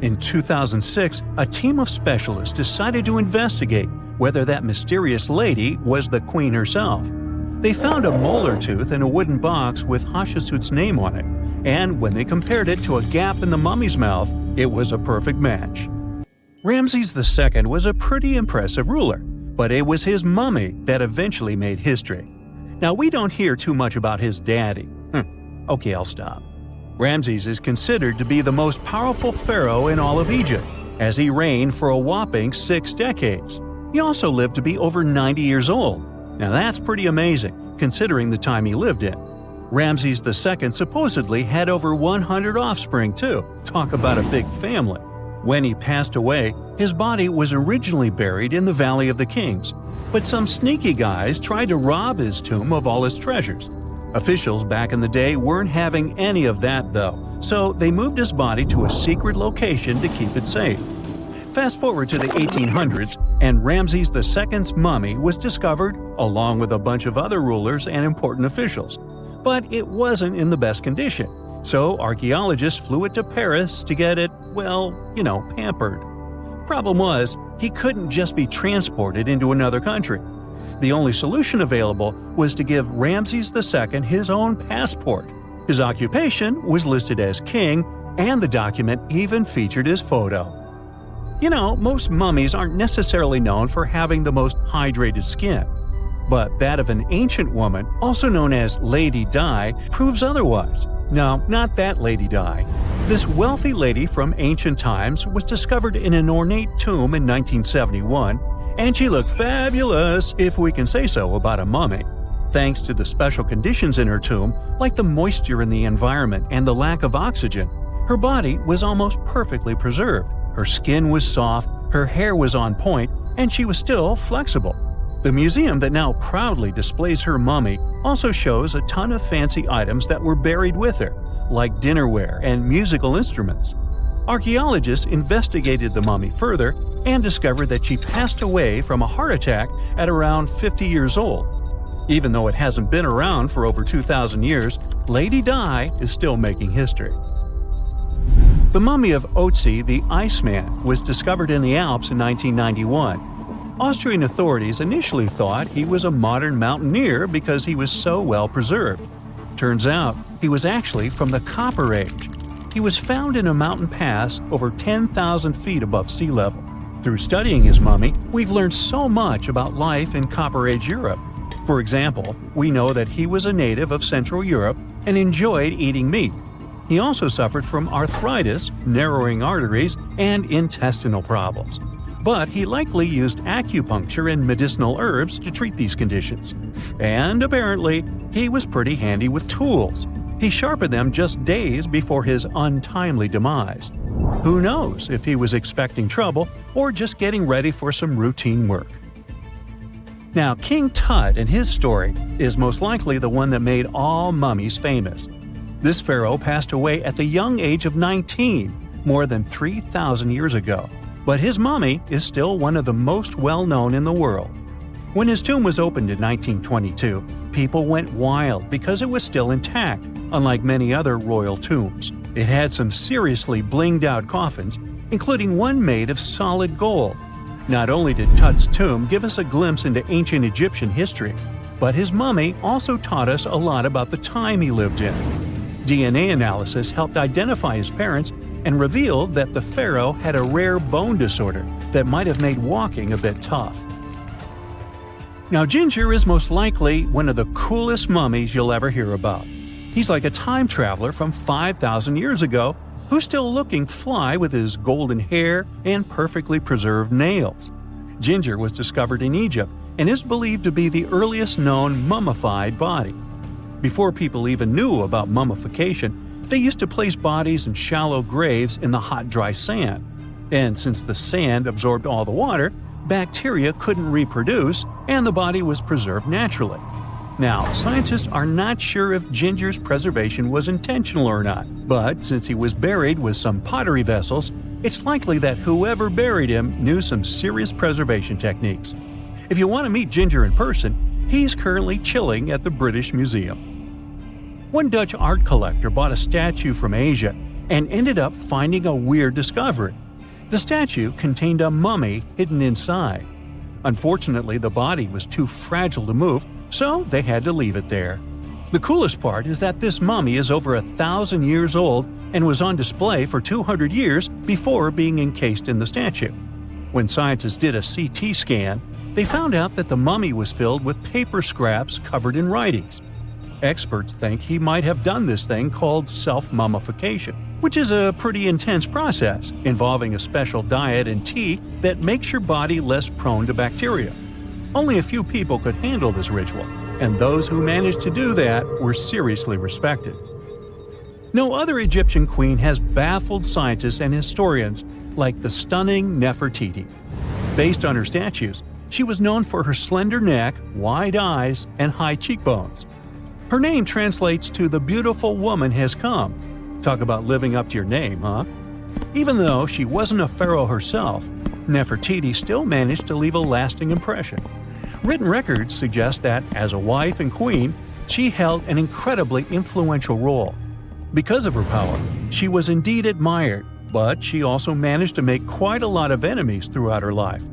In 2006, a team of specialists decided to investigate whether that mysterious lady was the queen herself. They found a molar tooth in a wooden box with Hatshepsut's name on it, and when they compared it to a gap in the mummy's mouth, it was a perfect match. Ramses II was a pretty impressive ruler, but it was his mummy that eventually made history. Now, we don't hear too much about his daddy. Okay, I'll stop. Ramses is considered to be the most powerful pharaoh in all of Egypt, as he reigned for a whopping 6 decades. He also lived to be over 90 years old. Now that's pretty amazing, considering the time he lived in. Ramses II supposedly had over 100 offspring too. Talk about a big family. When he passed away, his body was originally buried in the Valley of the Kings, but some sneaky guys tried to rob his tomb of all his treasures. Officials back in the day weren't having any of that though, so they moved his body to a secret location to keep it safe. Fast forward to the 1800s, and Ramses II's mummy was discovered along with a bunch of other rulers and important officials. But it wasn't in the best condition, so archaeologists flew it to Paris to get it, pampered. Problem was, he couldn't just be transported into another country. The only solution available was to give Ramses II his own passport. His occupation was listed as king, and the document even featured his photo. Most mummies aren't necessarily known for having the most hydrated skin. But that of an ancient woman, also known as Lady Di, proves otherwise. No, not that Lady Di. This wealthy lady from ancient times was discovered in an ornate tomb in 1971, and she looked fabulous, if we can say so about a mummy. Thanks to the special conditions in her tomb, like the moisture in the environment and the lack of oxygen, her body was almost perfectly preserved. Her skin was soft, her hair was on point, and she was still flexible. The museum that now proudly displays her mummy also shows a ton of fancy items that were buried with her, like dinnerware and musical instruments. Archaeologists investigated the mummy further and discovered that she passed away from a heart attack at around 50 years old. Even though it hasn't been around for over 2,000 years, Lady Di is still making history. The mummy of Otzi the Iceman was discovered in the Alps in 1991. Austrian authorities initially thought he was a modern mountaineer because he was so well preserved. Turns out, he was actually from the Copper Age. He was found in a mountain pass over 10,000 feet above sea level. Through studying his mummy, we've learned so much about life in Copper Age Europe. For example, we know that he was a native of Central Europe and enjoyed eating meat. He also suffered from arthritis, narrowing arteries, and intestinal problems. But he likely used acupuncture and medicinal herbs to treat these conditions. And apparently, he was pretty handy with tools. He sharpened them just days before his untimely demise. Who knows if he was expecting trouble or just getting ready for some routine work. Now, King Tut and his story is most likely the one that made all mummies famous. This pharaoh passed away at the young age of 19, more than 3,000 years ago. But his mummy is still one of the most well-known in the world. When his tomb was opened in 1922, people went wild because it was still intact, unlike many other royal tombs. It had some seriously blinged-out coffins, including one made of solid gold. Not only did Tut's tomb give us a glimpse into ancient Egyptian history, but his mummy also taught us a lot about the time he lived in. DNA analysis helped identify his parents and revealed that the pharaoh had a rare bone disorder that might have made walking a bit tough. Now, Ginger is most likely one of the coolest mummies you'll ever hear about. He's like a time traveler from 5,000 years ago who's still looking fly with his golden hair and perfectly preserved nails. Ginger was discovered in Egypt and is believed to be the earliest known mummified body. Before people even knew about mummification, they used to place bodies in shallow graves in the hot, dry sand. And since the sand absorbed all the water, bacteria couldn't reproduce and the body was preserved naturally. Now, scientists are not sure if Ginger's preservation was intentional or not, but since he was buried with some pottery vessels, it's likely that whoever buried him knew some serious preservation techniques. If you want to meet Ginger in person, he's currently chilling at the British Museum. One Dutch art collector bought a statue from Asia and ended up finding a weird discovery. The statue contained a mummy hidden inside. Unfortunately, the body was too fragile to move, so they had to leave it there. The coolest part is that this mummy is over 1,000 years old and was on display for 200 years before being encased in the statue. When scientists did a CT scan, they found out that the mummy was filled with paper scraps covered in writings. Experts think he might have done this thing called self-mummification, which is a pretty intense process involving a special diet and tea that makes your body less prone to bacteria. Only a few people could handle this ritual, and those who managed to do that were seriously respected. No other Egyptian queen has baffled scientists and historians like the stunning Nefertiti. Based on her statues, she was known for her slender neck, wide eyes, and high cheekbones. Her name translates to "the beautiful woman has come." Talk about living up to your name, huh? Even though she wasn't a pharaoh herself, Nefertiti still managed to leave a lasting impression. Written records suggest that, as a wife and queen, she held an incredibly influential role. Because of her power, she was indeed admired, but she also managed to make quite a lot of enemies throughout her life.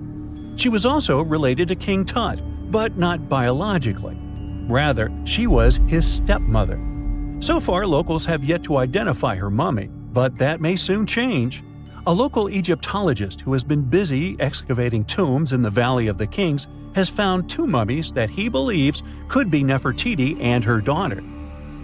She was also related to King Tut, but not biologically. Rather, she was his stepmother. So far, locals have yet to identify her mummy, but that may soon change. A local Egyptologist who has been busy excavating tombs in the Valley of the Kings has found 2 mummies that he believes could be Nefertiti and her daughter.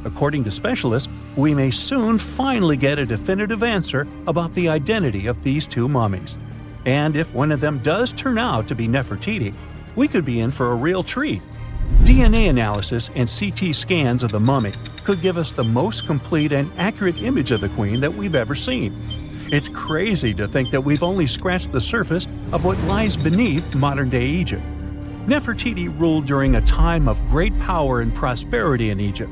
According to specialists, we may soon finally get a definitive answer about the identity of these 2 mummies. And if one of them does turn out to be Nefertiti, we could be in for a real treat. DNA analysis and CT scans of the mummy could give us the most complete and accurate image of the queen that we've ever seen. It's crazy to think that we've only scratched the surface of what lies beneath modern-day Egypt. Nefertiti ruled during a time of great power and prosperity in Egypt,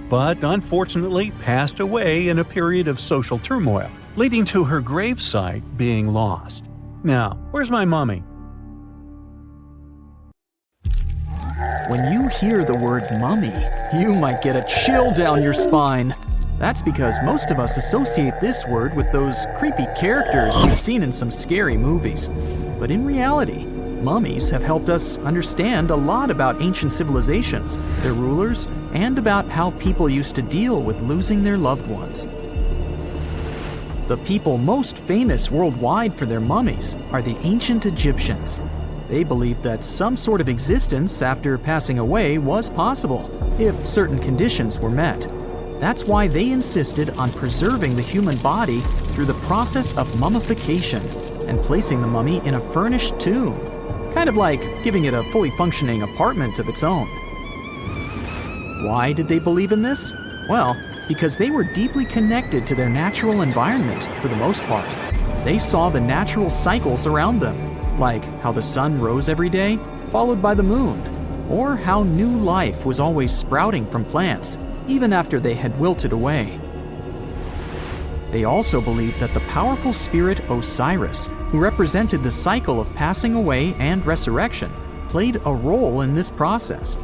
but unfortunately passed away in a period of social turmoil, leading to her gravesite being lost. Now, where's my mummy? When you hear the word mummy, you might get a chill down your spine. That's because most of us associate this word with those creepy characters we've seen in some scary movies. But in reality, mummies have helped us understand a lot about ancient civilizations, their rulers, and about how people used to deal with losing their loved ones. The people most famous worldwide for their mummies are the ancient Egyptians. They believed that some sort of existence after passing away was possible, if certain conditions were met. That's why they insisted on preserving the human body through the process of mummification and placing the mummy in a furnished tomb, kind of like giving it a fully functioning apartment of its own. Why did they believe in this? Well, because they were deeply connected to their natural environment for the most part. They saw the natural cycles around them, like how the sun rose every day, followed by the moon, or how new life was always sprouting from plants, even after they had wilted away. They also believed that the powerful spirit Osiris, who represented the cycle of passing away and resurrection, played a role in this process.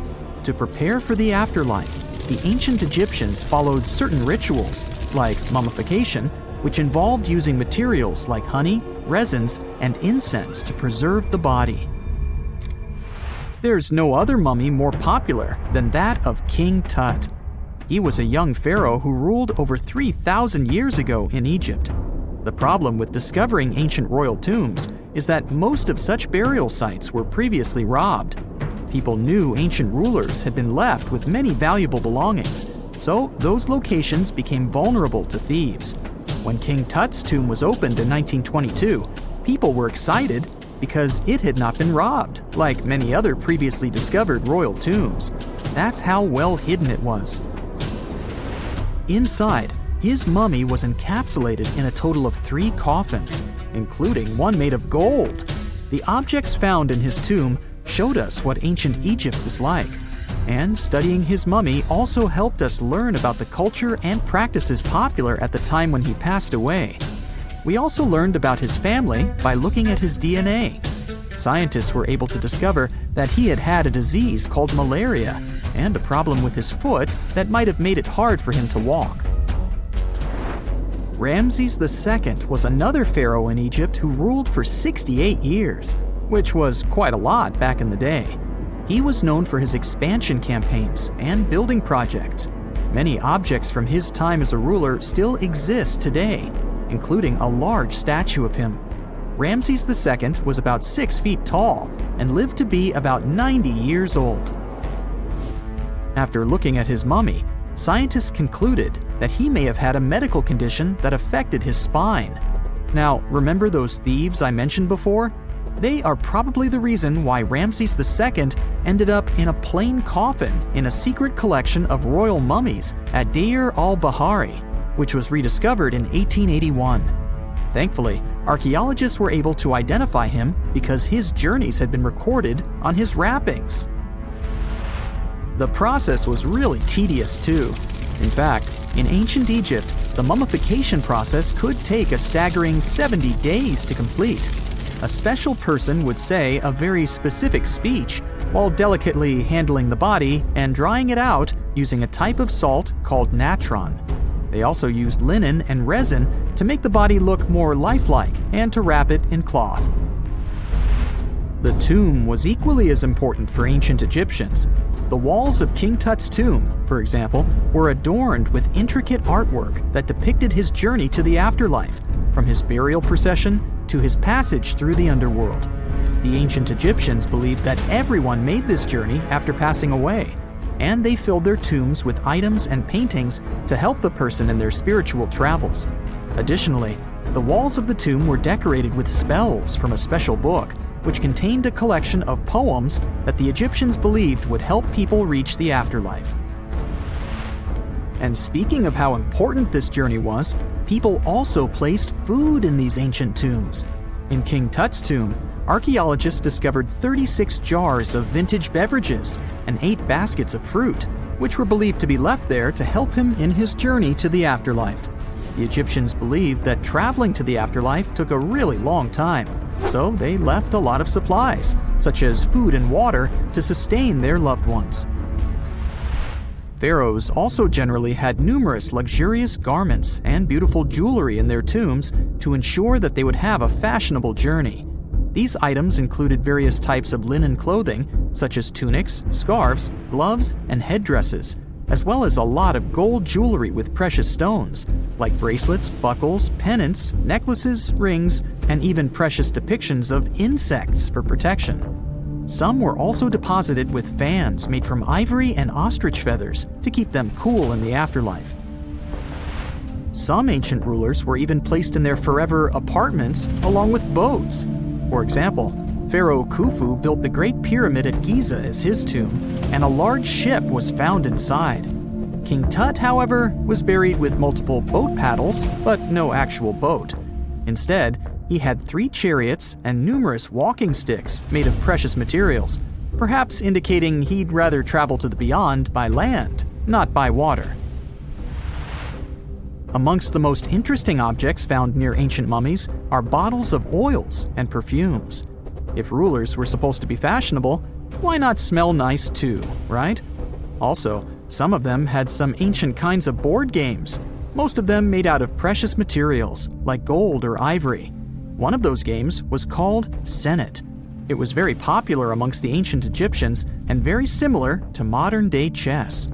To prepare for the afterlife, the ancient Egyptians followed certain rituals, like mummification, which involved using materials like honey, resins, and incense to preserve the body. There's no other mummy more popular than that of King Tut. He was a young pharaoh who ruled over 3,000 years ago in Egypt. The problem with discovering ancient royal tombs is that most of such burial sites were previously robbed. People knew ancient rulers had been left with many valuable belongings, so those locations became vulnerable to thieves. When King Tut's tomb was opened in 1922, people were excited because it had not been robbed, like many other previously discovered royal tombs. That's how well hidden it was. Inside, his mummy was encapsulated in a total of 3 coffins, including one made of gold. The objects found in his tomb showed us what ancient Egypt was like, and studying his mummy also helped us learn about the culture and practices popular at the time when he passed away. We also learned about his family by looking at his DNA. Scientists were able to discover that he had had a disease called malaria and a problem with his foot that might have made it hard for him to walk. Ramses II was another pharaoh in Egypt who ruled for 68 years, which was quite a lot back in the day. He was known for his expansion campaigns and building projects. Many objects from his time as a ruler still exist today, including a large statue of him. Ramses II was about 6 feet tall and lived to be about 90 years old. After looking at his mummy, scientists concluded that he may have had a medical condition that affected his spine. Now, remember those thieves I mentioned before? They are probably the reason why Ramses II ended up in a plain coffin in a secret collection of royal mummies at Deir al-Bahari, which was rediscovered in 1881. Thankfully, archaeologists were able to identify him because his journeys had been recorded on his wrappings. The process was really tedious too. In fact, in ancient Egypt, the mummification process could take a staggering 70 days to complete. A special person would say a very specific speech while delicately handling the body and drying it out using a type of salt called natron. They also used linen and resin to make the body look more lifelike and to wrap it in cloth. The tomb was equally as important for ancient Egyptians. The walls of King Tut's tomb, for example, were adorned with intricate artwork that depicted his journey to the afterlife, from his burial procession to his passage through the underworld. The ancient Egyptians believed that everyone made this journey after passing away, and they filled their tombs with items and paintings to help the person in their spiritual travels. Additionally, the walls of the tomb were decorated with spells from a special book, which contained a collection of poems that the Egyptians believed would help people reach the afterlife. And speaking of how important this journey was, people also placed food in these ancient tombs. In King Tut's tomb, archaeologists discovered 36 jars of vintage beverages and 8 baskets of fruit, which were believed to be left there to help him in his journey to the afterlife. The Egyptians believed that traveling to the afterlife took a really long time, so they left a lot of supplies, such as food and water, to sustain their loved ones. Pharaohs also generally had numerous luxurious garments and beautiful jewelry in their tombs to ensure that they would have a fashionable journey. These items included various types of linen clothing, such as tunics, scarves, gloves, and headdresses, as well as a lot of gold jewelry with precious stones, like bracelets, buckles, pendants, necklaces, rings, and even precious depictions of insects for protection. Some were also deposited with fans made from ivory and ostrich feathers to keep them cool in the afterlife. Some ancient rulers were even placed in their forever apartments along with boats. For example, Pharaoh Khufu built the Great Pyramid at Giza as his tomb, and a large ship was found inside. King Tut, however, was buried with multiple boat paddles, but no actual boat. Instead, he had 3 chariots and numerous walking sticks made of precious materials, perhaps indicating he'd rather travel to the beyond by land, not by water. Amongst the most interesting objects found near ancient mummies are bottles of oils and perfumes. If rulers were supposed to be fashionable, why not smell nice too, right? Also, some of them had some ancient kinds of board games, most of them made out of precious materials like gold or ivory. One of those games was called Senet. It was very popular amongst the ancient Egyptians and very similar to modern-day chess.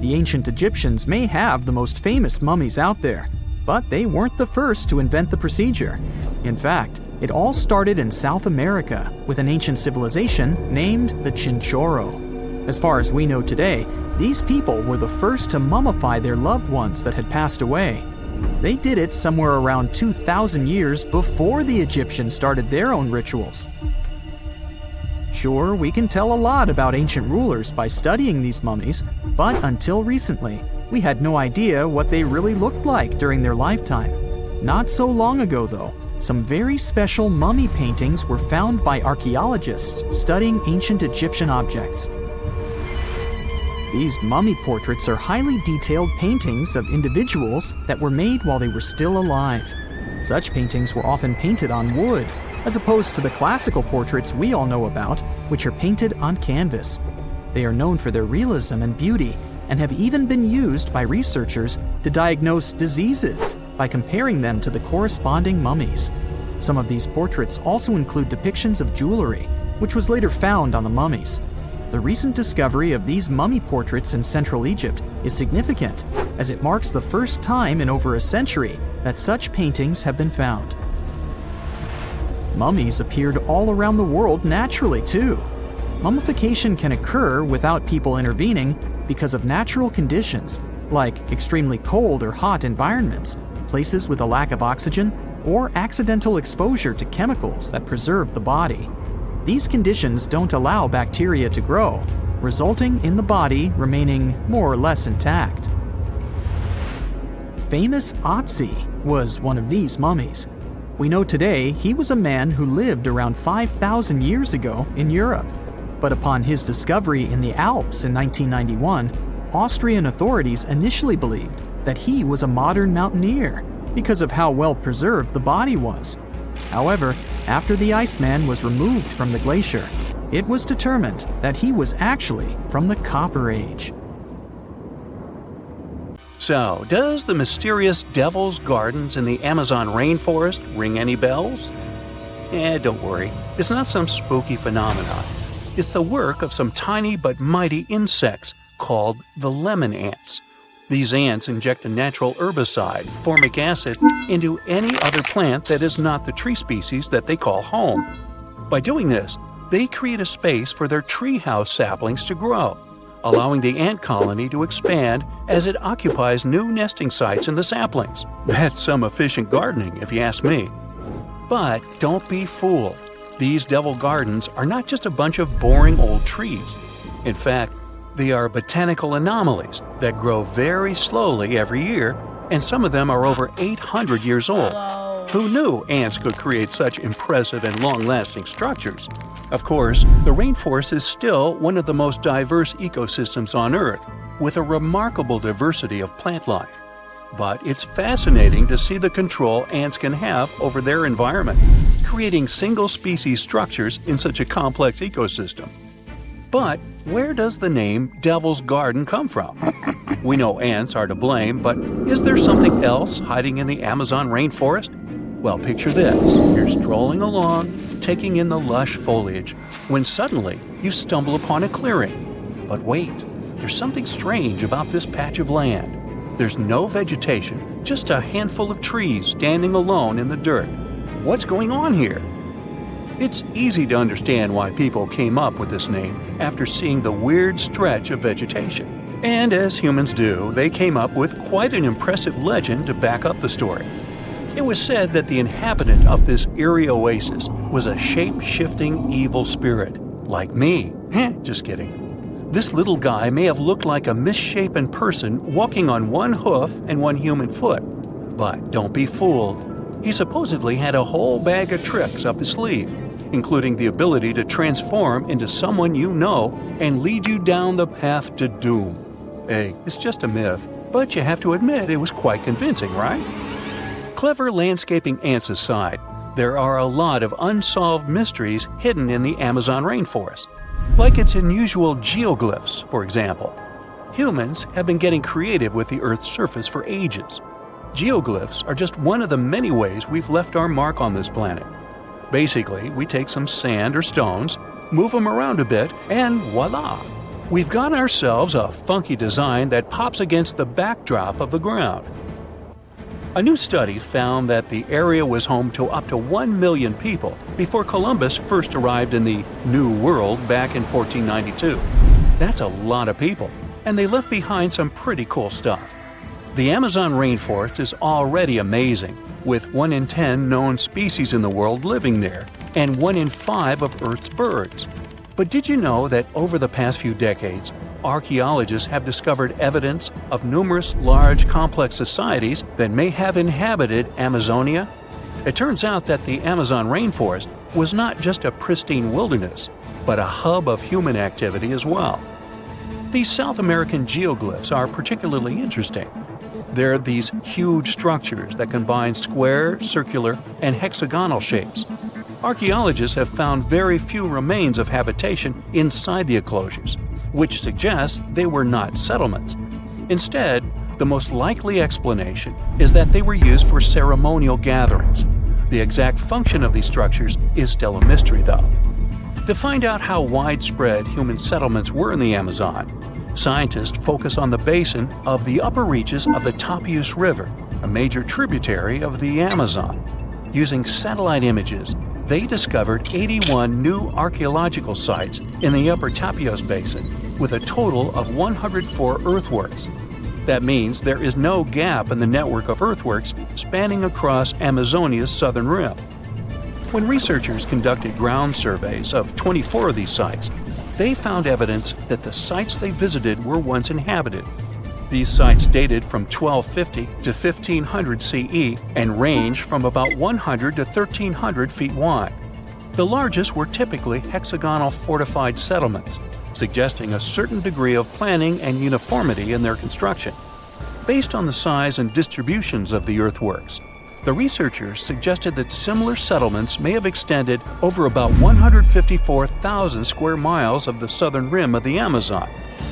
The ancient Egyptians may have the most famous mummies out there, but they weren't the first to invent the procedure. In fact, it all started in South America with an ancient civilization named the Chinchorro. As far as we know today, these people were the first to mummify their loved ones that had passed away. They did it somewhere around 2,000 years before the Egyptians started their own rituals. Sure, we can tell a lot about ancient rulers by studying these mummies, but until recently, we had no idea what they really looked like during their lifetime. Not so long ago, though, some very special mummy paintings were found by archaeologists studying ancient Egyptian objects. These mummy portraits are highly detailed paintings of individuals that were made while they were still alive. Such paintings were often painted on wood, as opposed to the classical portraits we all know about, which are painted on canvas. They are known for their realism and beauty, and have even been used by researchers to diagnose diseases by comparing them to the corresponding mummies. Some of these portraits also include depictions of jewelry, which was later found on the mummies. The recent discovery of these mummy portraits in Central Egypt is significant, as it marks the first time in over a century that such paintings have been found. Mummies appeared all around the world naturally, too. Mummification can occur without people intervening because of natural conditions, like extremely cold or hot environments, places with a lack of oxygen, or accidental exposure to chemicals that preserve the body. These conditions don't allow bacteria to grow, resulting in the body remaining more or less intact. Famous Otzi was one of these mummies. We know today he was a man who lived around 5,000 years ago in Europe. But upon his discovery in the Alps in 1991, Austrian authorities initially believed that he was a modern mountaineer because of how well preserved the body was. However, after the Iceman was removed from the glacier, it was determined that he was actually from the Copper Age. So, does the mysterious Devil's Gardens in the Amazon rainforest ring any bells? Don't worry, it's not some spooky phenomenon. It's the work of some tiny but mighty insects called the lemon ants. These ants inject a natural herbicide, formic acid, into any other plant that is not the tree species that they call home. By doing this, they create a space for their treehouse saplings to grow, allowing the ant colony to expand as it occupies new nesting sites in the saplings. That's some efficient gardening, if you ask me. But don't be fooled. These devil gardens are not just a bunch of boring old trees. In fact, they are botanical anomalies that grow very slowly every year, and some of them are over 800 years old. Who knew ants could create such impressive and long-lasting structures? Of course, the rainforest is still one of the most diverse ecosystems on Earth, with a remarkable diversity of plant life. But it's fascinating to see the control ants can have over their environment, creating single-species structures in such a complex ecosystem. But where does the name Devil's Garden come from? We know ants are to blame, but is there something else hiding in the Amazon rainforest? Well, picture this. You're strolling along, taking in the lush foliage, when suddenly you stumble upon a clearing. But wait, there's something strange about this patch of land. There's no vegetation, just a handful of trees standing alone in the dirt. What's going on here? It's easy to understand why people came up with this name after seeing the weird stretch of vegetation. And as humans do, they came up with quite an impressive legend to back up the story. It was said that the inhabitant of this eerie oasis was a shape-shifting evil spirit, like me. Just kidding. This little guy may have looked like a misshapen person walking on one hoof and one human foot. But don't be fooled. He supposedly had a whole bag of tricks up his sleeve, including the ability to transform into someone you know and lead you down the path to doom. Hey, it's just a myth, but you have to admit it was quite convincing, right? Clever landscaping ants aside, there are a lot of unsolved mysteries hidden in the Amazon rainforest, like its unusual geoglyphs, for example. Humans have been getting creative with the Earth's surface for ages. Geoglyphs are just one of the many ways we've left our mark on this planet. Basically, we take some sand or stones, move them around a bit, and voila! We've got ourselves a funky design that pops against the backdrop of the ground. A new study found that the area was home to up to 1 million people before Columbus first arrived in the New World back in 1492. That's a lot of people, and they left behind some pretty cool stuff. The Amazon rainforest is already amazing, with 1 in 10 known species in the world living there, and 1 in 5 of Earth's birds. But did you know that over the past few decades, archaeologists have discovered evidence of numerous large complex societies that may have inhabited Amazonia? It turns out that the Amazon rainforest was not just a pristine wilderness, but a hub of human activity as well. These South American geoglyphs are particularly interesting. They're these huge structures that combine square, circular, and hexagonal shapes. Archaeologists have found very few remains of habitation inside the enclosures, which suggests they were not settlements. Instead, the most likely explanation is that they were used for ceremonial gatherings. The exact function of these structures is still a mystery, though. To find out how widespread human settlements were in the Amazon, scientists focus on the basin of the upper reaches of the Tapias River, a major tributary of the Amazon. Using satellite images, they discovered 81 new archaeological sites in the upper Tapias Basin, with a total of 104 earthworks. That means there is no gap in the network of earthworks spanning across Amazonia's southern rim. When researchers conducted ground surveys of 24 of these sites, they found evidence that the sites they visited were once inhabited. These sites dated from 1250 to 1500 CE and range from about 100 to 1300 feet wide. The largest were typically hexagonal fortified settlements, suggesting a certain degree of planning and uniformity in their construction. Based on the size and distributions of the earthworks, the researchers suggested that similar settlements may have extended over about 154,000 square miles of the southern rim of the Amazon,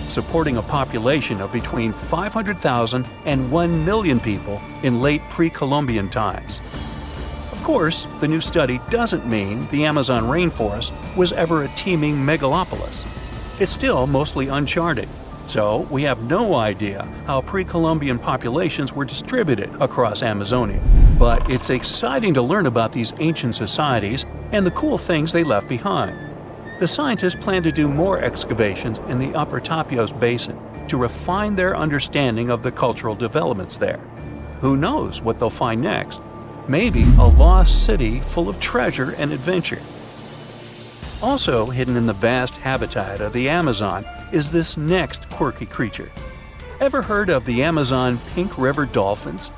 supporting a population of between 500,000 and 1 million people in late pre-Columbian times. Of course, the new study doesn't mean the Amazon rainforest was ever a teeming megalopolis. It's still mostly uncharted, so we have no idea how pre-Columbian populations were distributed across Amazonia. But it's exciting to learn about these ancient societies and the cool things they left behind. The scientists plan to do more excavations in the upper Tapias Basin to refine their understanding of the cultural developments there. Who knows what they'll find next? Maybe a lost city full of treasure and adventure. Also hidden in the vast habitat of the Amazon is this next quirky creature. Ever heard of the Amazon pink river dolphins?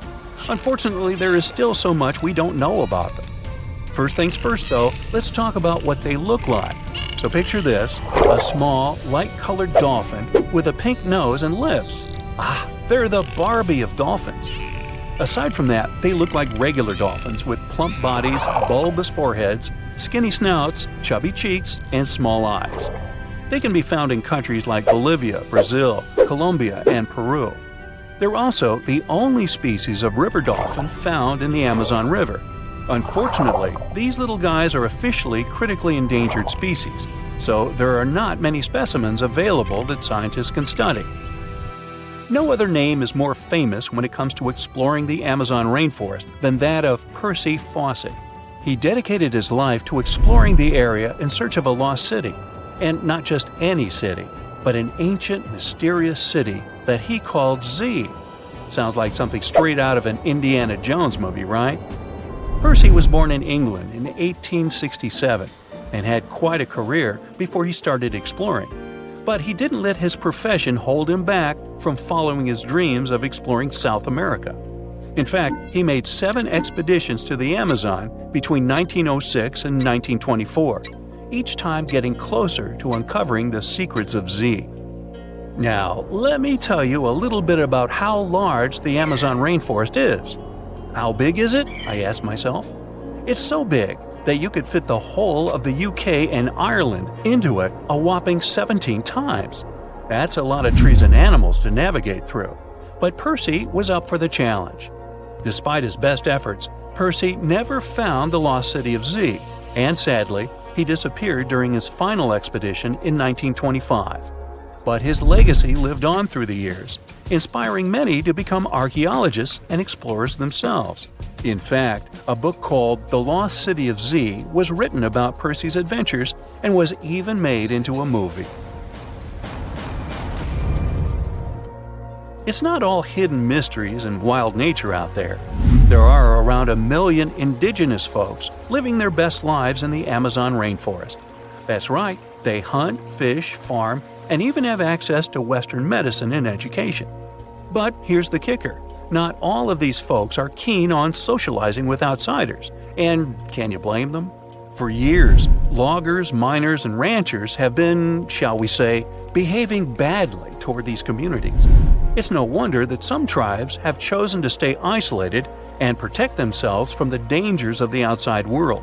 Unfortunately, there is still so much we don't know about them. First things first, though, let's talk about what they look like. So picture this, a small, light-colored dolphin with a pink nose and lips. They're the Barbie of dolphins. Aside from that, they look like regular dolphins with plump bodies, bulbous foreheads, skinny snouts, chubby cheeks, and small eyes. They can be found in countries like Bolivia, Brazil, Colombia, and Peru. They're also the only species of river dolphin found in the Amazon River. Unfortunately, these little guys are officially critically endangered species, so there are not many specimens available that scientists can study. No other name is more famous when it comes to exploring the Amazon rainforest than that of Percy Fawcett. He dedicated his life to exploring the area in search of a lost city. And not just any city, but an ancient, mysterious city that he called Z. Sounds like something straight out of an Indiana Jones movie, right? Percy was born in England in 1867 and had quite a career before he started exploring. But he didn't let his profession hold him back from following his dreams of exploring South America. In fact, he made 7 expeditions to the Amazon between 1906 and 1924. Each time getting closer to uncovering the secrets of Z. Now, let me tell you a little bit about how large the Amazon rainforest is. How big is it? I asked myself. It's so big that you could fit the whole of the UK and Ireland into it a whopping 17 times. That's a lot of trees and animals to navigate through. But Percy was up for the challenge. Despite his best efforts, Percy never found the lost city of Z, and sadly, he disappeared during his final expedition in 1925. But his legacy lived on through the years, inspiring many to become archaeologists and explorers themselves. In fact, a book called The Lost City of Z was written about Percy's adventures and was even made into a movie. It's not all hidden mysteries and wild nature out there. There are around 1 million indigenous folks living their best lives in the Amazon rainforest. That's right, they hunt, fish, farm, and even have access to Western medicine and education. But here's the kicker. Not all of these folks are keen on socializing with outsiders. And can you blame them? For years, loggers, miners, and ranchers have been, shall we say, behaving badly toward these communities. It's no wonder that some tribes have chosen to stay isolated and protect themselves from the dangers of the outside world.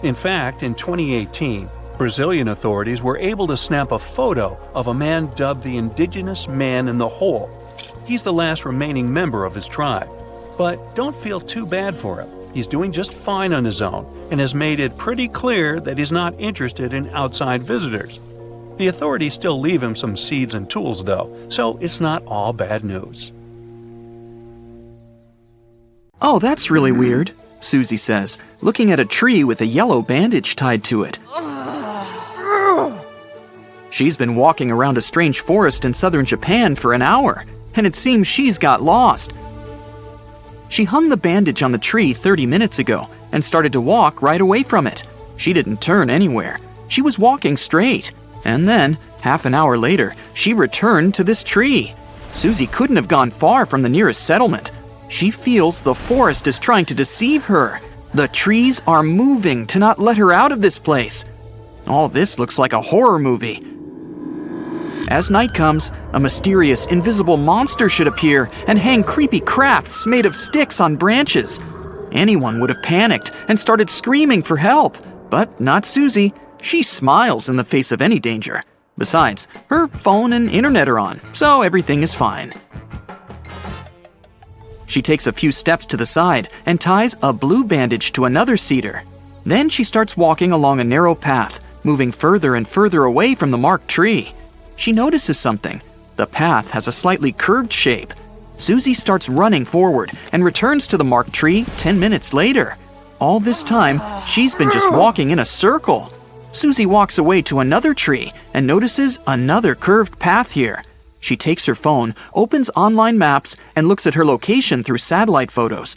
In fact, in 2018, Brazilian authorities were able to snap a photo of a man dubbed the Indigenous Man in the Hole. He's the last remaining member of his tribe. But don't feel too bad for him. He's doing just fine on his own and has made it pretty clear that he's not interested in outside visitors. The authorities still leave him some seeds and tools though, so it's not all bad news. Oh, that's really weird, Susie says, looking at a tree with a yellow bandage tied to it. She's been walking around a strange forest in southern Japan for an hour, and it seems she's got lost. She hung the bandage on the tree 30 minutes ago and started to walk right away from it. She didn't turn anywhere. She was walking straight. And then, half an hour later, she returned to this tree. Susie couldn't have gone far from the nearest settlement. She feels the forest is trying to deceive her. The trees are moving to not let her out of this place. All this looks like a horror movie. As night comes, a mysterious, invisible monster should appear and hang creepy crafts made of sticks on branches. Anyone would have panicked and started screaming for help, but not Susie. She smiles in the face of any danger. Besides, her phone and internet are on, so everything is fine. She takes a few steps to the side and ties a blue bandage to another cedar. Then she starts walking along a narrow path, moving further and further away from the marked tree. She notices something. The path has a slightly curved shape. Susie starts running forward and returns to the marked tree 10 minutes later. All this time, she's been just walking in a circle. Susie walks away to another tree and notices another curved path here. She takes her phone, opens online maps, and looks at her location through satellite photos.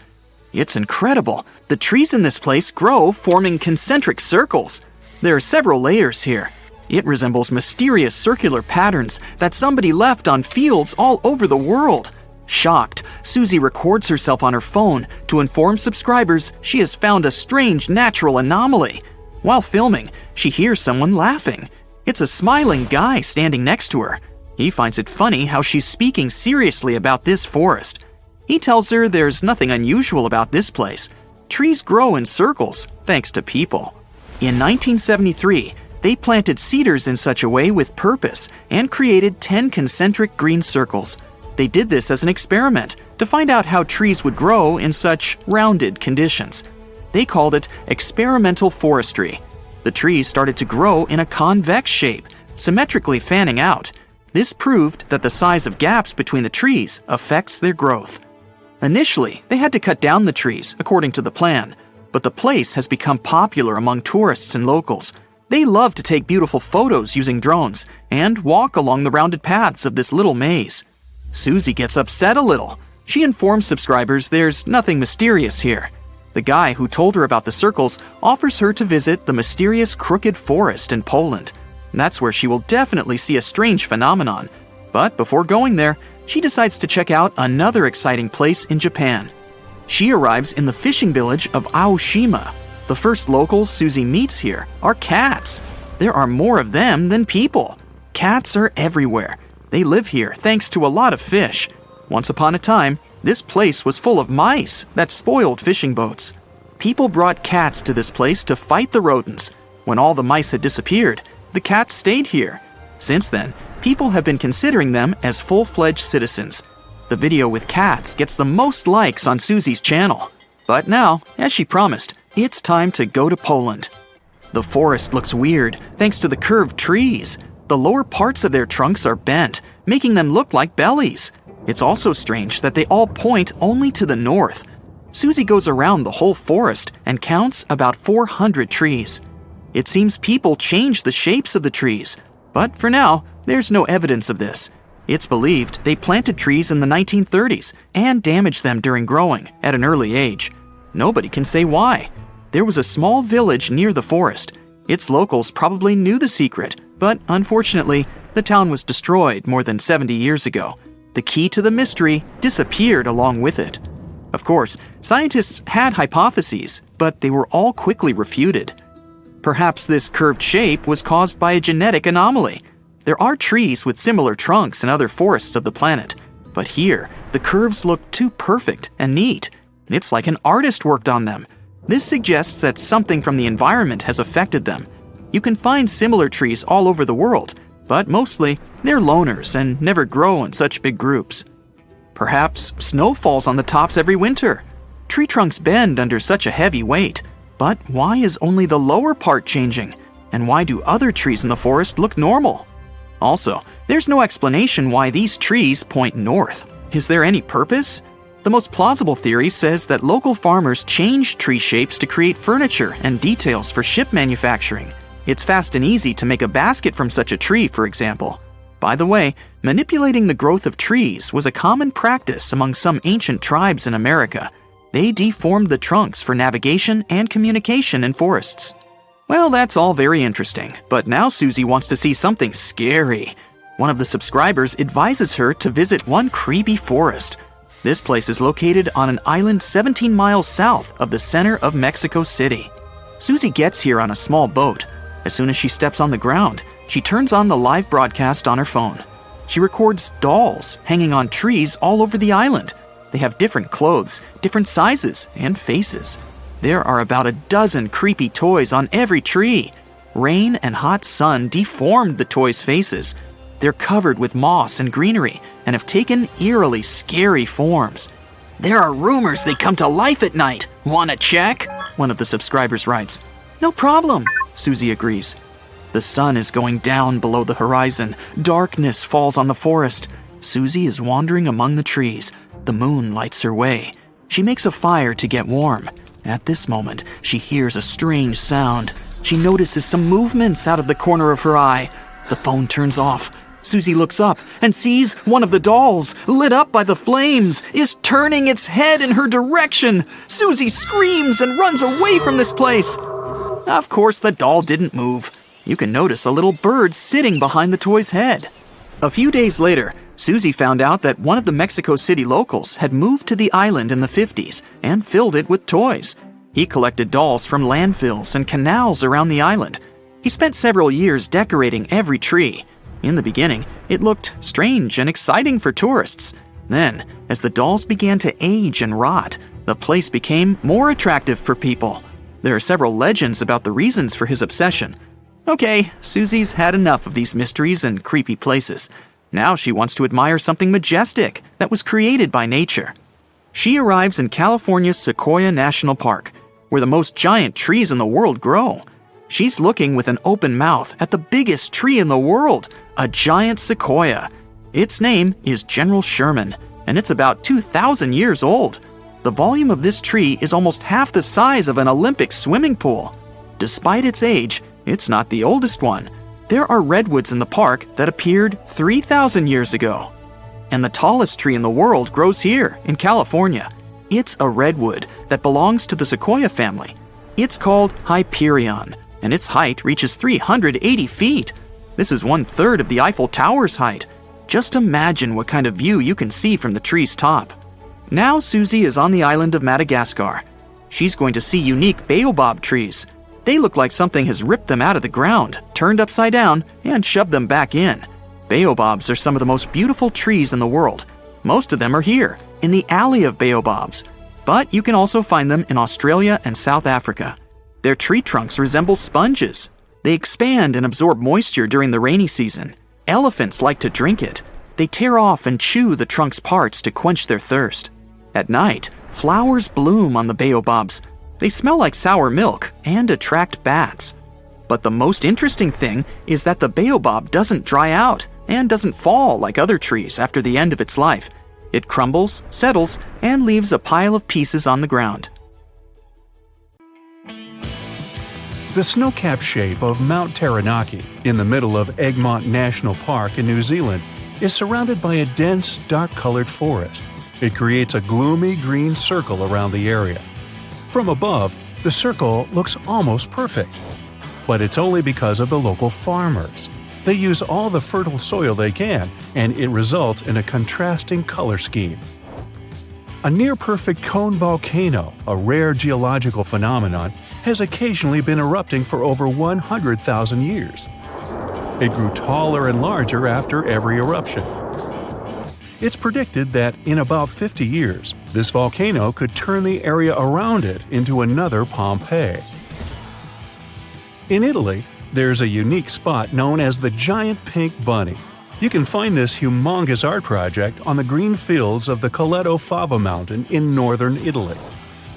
It's incredible. The trees in this place grow, forming concentric circles. There are several layers here. It resembles mysterious circular patterns that somebody left on fields all over the world. Shocked, Susie records herself on her phone to inform subscribers she has found a strange natural anomaly. While filming, she hears someone laughing. It's a smiling guy standing next to her. He finds it funny how she's speaking seriously about this forest. He tells her there's nothing unusual about this place. Trees grow in circles, thanks to people. In 1973, they planted cedars in such a way with purpose and created 10 concentric green circles. They did this as an experiment to find out how trees would grow in such rounded conditions. They called it experimental forestry. The trees started to grow in a convex shape, symmetrically fanning out. This proved that the size of gaps between the trees affects their growth. Initially, they had to cut down the trees according to the plan, but the place has become popular among tourists and locals. They love to take beautiful photos using drones and walk along the rounded paths of this little maze. Susie gets upset a little. She informs subscribers there's nothing mysterious here. The guy who told her about the circles offers her to visit the mysterious Crooked Forest in Poland. That's where she will definitely see a strange phenomenon. But before going there, she decides to check out another exciting place in Japan. She arrives in the fishing village of Aoshima. The first locals Susie meets here are cats. There are more of them than people. Cats are everywhere. They live here thanks to a lot of fish. Once upon a time, this place was full of mice that spoiled fishing boats. People brought cats to this place to fight the rodents. When all the mice had disappeared, the cats stayed here. Since then, people have been considering them as full-fledged citizens. The video with cats gets the most likes on Susie's channel. But now, as she promised, it's time to go to Poland. The forest looks weird thanks to the curved trees. The lower parts of their trunks are bent, making them look like bellies. It's also strange that they all point only to the north. Susie goes around the whole forest and counts about 400 trees. It seems people change the shapes of the trees, but for now, there's no evidence of this. It's believed they planted trees in the 1930s and damaged them during growing at an early age. Nobody can say why. There was a small village near the forest. Its locals probably knew the secret, but unfortunately, the town was destroyed more than 70 years ago. The key to the mystery disappeared along with it. Of course, scientists had hypotheses, but they were all quickly refuted. Perhaps this curved shape was caused by a genetic anomaly. There are trees with similar trunks in other forests of the planet, but here, the curves look too perfect and neat. It's like an artist worked on them. This suggests that something from the environment has affected them. You can find similar trees all over the world, but mostly, they're loners and never grow in such big groups. Perhaps snow falls on the tops every winter. Tree trunks bend under such a heavy weight. But why is only the lower part changing? And why do other trees in the forest look normal? Also, there's no explanation why these trees point north. Is there any purpose? The most plausible theory says that local farmers changed tree shapes to create furniture and details for ship manufacturing. It's fast and easy to make a basket from such a tree, for example. By the way, manipulating the growth of trees was a common practice among some ancient tribes in America. They deformed the trunks for navigation and communication in forests. Well, that's all very interesting, but now Susie wants to see something scary. One of the subscribers advises her to visit one creepy forest. This place is located on an island 17 miles south of the center of Mexico City. Susie gets here on a small boat. As soon as she steps on the ground, she turns on the live broadcast on her phone. She records dolls hanging on trees all over the island. They have different clothes, different sizes, and faces. There are about a dozen creepy toys on every tree. Rain and hot sun deformed the toys' faces. They're covered with moss and greenery and have taken eerily scary forms. There are rumors they come to life at night. Wanna check? One of the subscribers writes. No problem, Susie agrees. The sun is going down below the horizon. Darkness falls on the forest. Susie is wandering among the trees. The moon lights her way. She makes a fire to get warm. At this moment, she hears a strange sound. She notices some movements out of the corner of her eye. The phone turns off. Susie looks up and sees one of the dolls, lit up by the flames, is turning its head in her direction. Susie screams and runs away from this place. Of course, the doll didn't move. You can notice a little bird sitting behind the toy's head. A few days later, Susie found out that one of the Mexico City locals had moved to the island in the 50s and filled it with toys. He collected dolls from landfills and canals around the island. He spent several years decorating every tree. In the beginning, it looked strange and exciting for tourists. Then, as the dolls began to age and rot, the place became more attractive for people. There are several legends about the reasons for his obsession. Okay, Susie's had enough of these mysteries and creepy places. Now she wants to admire something majestic that was created by nature. She arrives in California's Sequoia National Park, where the most giant trees in the world grow. She's looking with an open mouth at the biggest tree in the world, a giant sequoia. Its name is General Sherman, and it's about 2,000 years old. The volume of this tree is almost half the size of an Olympic swimming pool. Despite its age, it's not the oldest one. There are redwoods in the park that appeared 3,000 years ago. And the tallest tree in the world grows here, in California. It's a redwood that belongs to the sequoia family. It's called Hyperion, and its height reaches 380 feet. This is 1/3 of the Eiffel Tower's height. Just imagine what kind of view you can see from the tree's top. Now Susie is on the island of Madagascar. She's going to see unique baobab trees. They look like something has ripped them out of the ground, turned upside down, and shoved them back in. Baobabs are some of the most beautiful trees in the world. Most of them are here, in the Alley of Baobabs. But you can also find them in Australia and South Africa. Their tree trunks resemble sponges. They expand and absorb moisture during the rainy season. Elephants like to drink it. They tear off and chew the trunk's parts to quench their thirst. At night, flowers bloom on the baobabs. They smell like sour milk and attract bats. But the most interesting thing is that the baobab doesn't dry out and doesn't fall like other trees after the end of its life. It crumbles, settles, and leaves a pile of pieces on the ground. The snow-capped shape of Mount Taranaki in the middle of Egmont National Park in New Zealand is surrounded by a dense, dark-colored forest. It creates a gloomy green circle around the area. From above, the circle looks almost perfect. But it's only because of the local farmers. They use all the fertile soil they can, and it results in a contrasting color scheme. A near-perfect cone volcano, a rare geological phenomenon, has occasionally been erupting for over 100,000 years. It grew taller and larger after every eruption. It's predicted that in about 50 years, this volcano could turn the area around it into another Pompeii. In Italy, there's a unique spot known as the Giant Pink Bunny. You can find this humongous art project on the green fields of the Coleto Fava Mountain in northern Italy.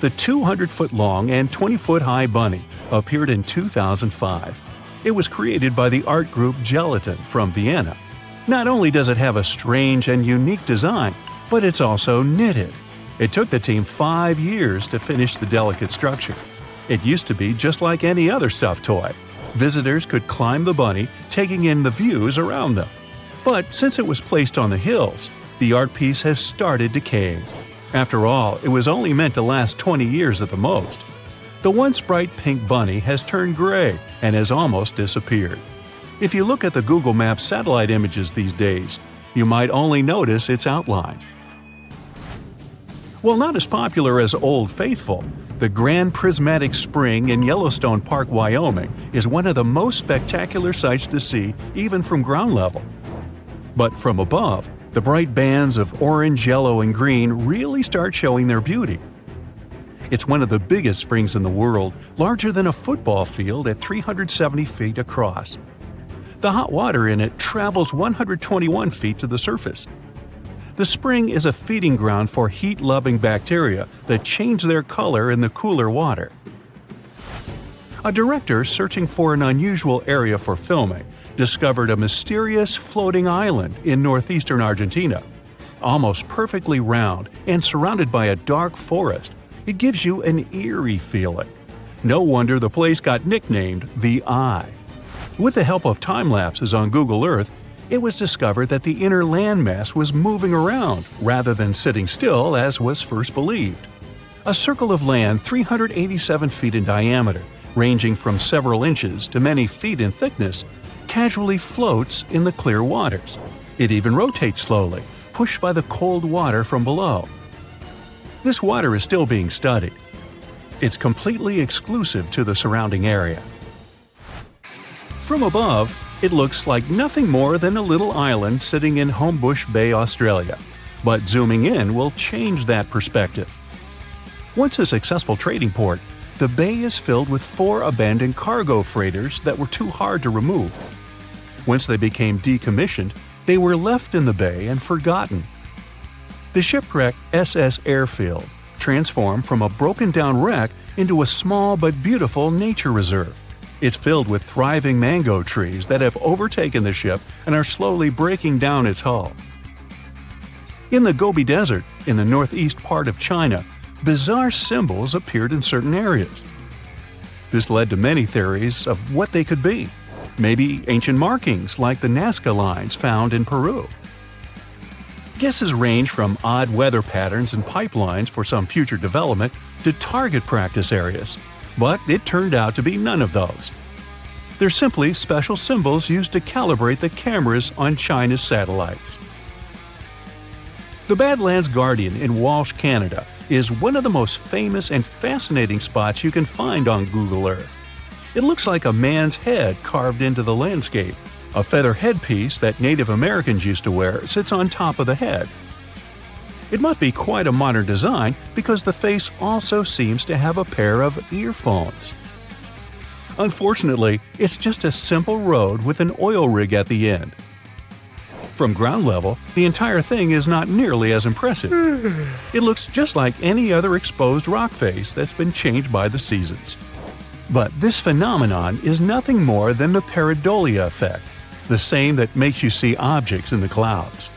The 200-foot-long and 20-foot-high bunny appeared in 2005. It was created by the art group Gelatin from Vienna. Not only does it have a strange and unique design, but it's also knitted. It took the team 5 years to finish the delicate structure. It used to be just like any other stuffed toy. Visitors could climb the bunny, taking in the views around them. But since it was placed on the hills, the art piece has started decaying. After all, it was only meant to last 20 years at the most. The once bright pink bunny has turned gray and has almost disappeared. If you look at the Google Maps satellite images these days, you might only notice its outline. While not as popular as Old Faithful, the Grand Prismatic Spring in Yellowstone Park, Wyoming is one of the most spectacular sights to see even from ground level. But from above, the bright bands of orange, yellow, and green really start showing their beauty. It's one of the biggest springs in the world, larger than a football field at 370 feet across. The hot water in it travels 121 feet to the surface. The spring is a feeding ground for heat-loving bacteria that change their color in the cooler water. A director searching for an unusual area for filming discovered a mysterious floating island in northeastern Argentina. Almost perfectly round and surrounded by a dark forest, it gives you an eerie feeling. No wonder the place got nicknamed the Eye. With the help of time lapses on Google Earth, it was discovered that the inner landmass was moving around rather than sitting still as was first believed. A circle of land 387 feet in diameter, ranging from several inches to many feet in thickness, casually floats in the clear waters. It even rotates slowly, pushed by the cold water from below. This water is still being studied. It's completely exclusive to the surrounding area. From above, it looks like nothing more than a little island sitting in Homebush Bay, Australia. But zooming in will change that perspective. Once a successful trading port, the bay is filled with 4 abandoned cargo freighters that were too hard to remove. Once they became decommissioned, they were left in the bay and forgotten. The shipwrecked SS Airfield transformed from a broken-down wreck into a small but beautiful nature reserve. It's filled with thriving mango trees that have overtaken the ship and are slowly breaking down its hull. In the Gobi Desert, in the northeast part of China, bizarre symbols appeared in certain areas. This led to many theories of what they could be. Maybe ancient markings like the Nazca lines found in Peru. Guesses range from odd weather patterns and pipelines for some future development to target practice areas. But it turned out to be none of those. They're simply special symbols used to calibrate the cameras on China's satellites. The Badlands Guardian in Walsh, Canada, is one of the most famous and fascinating spots you can find on Google Earth. It looks like a man's head carved into the landscape. A feather headpiece that Native Americans used to wear sits on top of the head. It must be quite a modern design because the face also seems to have a pair of earphones. Unfortunately, it's just a simple road with an oil rig at the end. From ground level, the entire thing is not nearly as impressive. It looks just like any other exposed rock face that's been changed by the seasons. But this phenomenon is nothing more than the pareidolia effect, the same that makes you see objects in the clouds.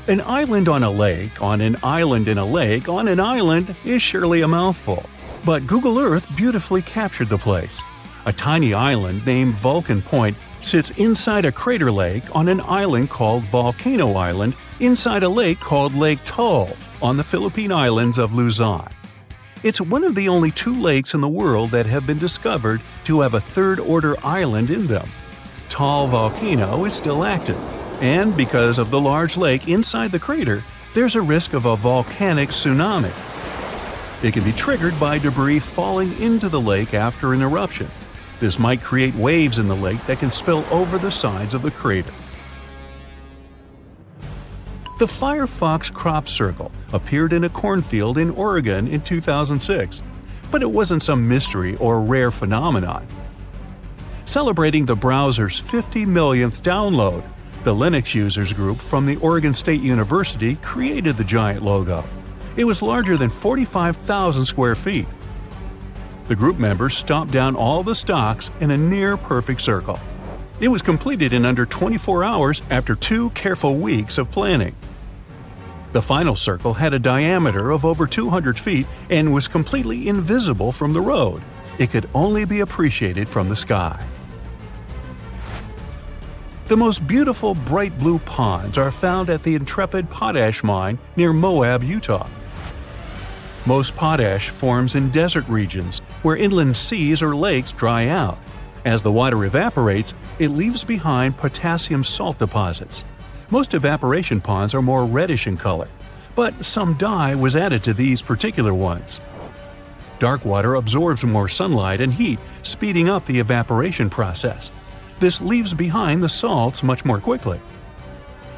An island on a lake, on an island in a lake, on an island is surely a mouthful. But Google Earth beautifully captured the place. A tiny island named Vulcan Point sits inside a crater lake on an island called Volcano Island inside a lake called Lake Taal on the Philippine islands of Luzon. It's one of the only two lakes in the world that have been discovered to have a third-order island in them. Taal Volcano is still active, and because of the large lake inside the crater, there's a risk of a volcanic tsunami. It can be triggered by debris falling into the lake after an eruption. This might create waves in the lake that can spill over the sides of the crater. The Firefox crop circle appeared in a cornfield in Oregon in 2006, but it wasn't some mystery or rare phenomenon. Celebrating the browser's 50 millionth download, the Linux users group from the Oregon State University created the giant logo. It was larger than 45,000 square feet. The group members stomped down all the stocks in a near-perfect circle. It was completed in under 24 hours after 2 careful weeks of planning. The final circle had a diameter of over 200 feet and was completely invisible from the road. It could only be appreciated from the sky. The most beautiful bright blue ponds are found at the Intrepid Potash Mine near Moab, Utah. Most potash forms in desert regions where inland seas or lakes dry out. As the water evaporates, it leaves behind potassium salt deposits. Most evaporation ponds are more reddish in color, but some dye was added to these particular ones. Dark water absorbs more sunlight and heat, speeding up the evaporation process. This leaves behind the salts much more quickly.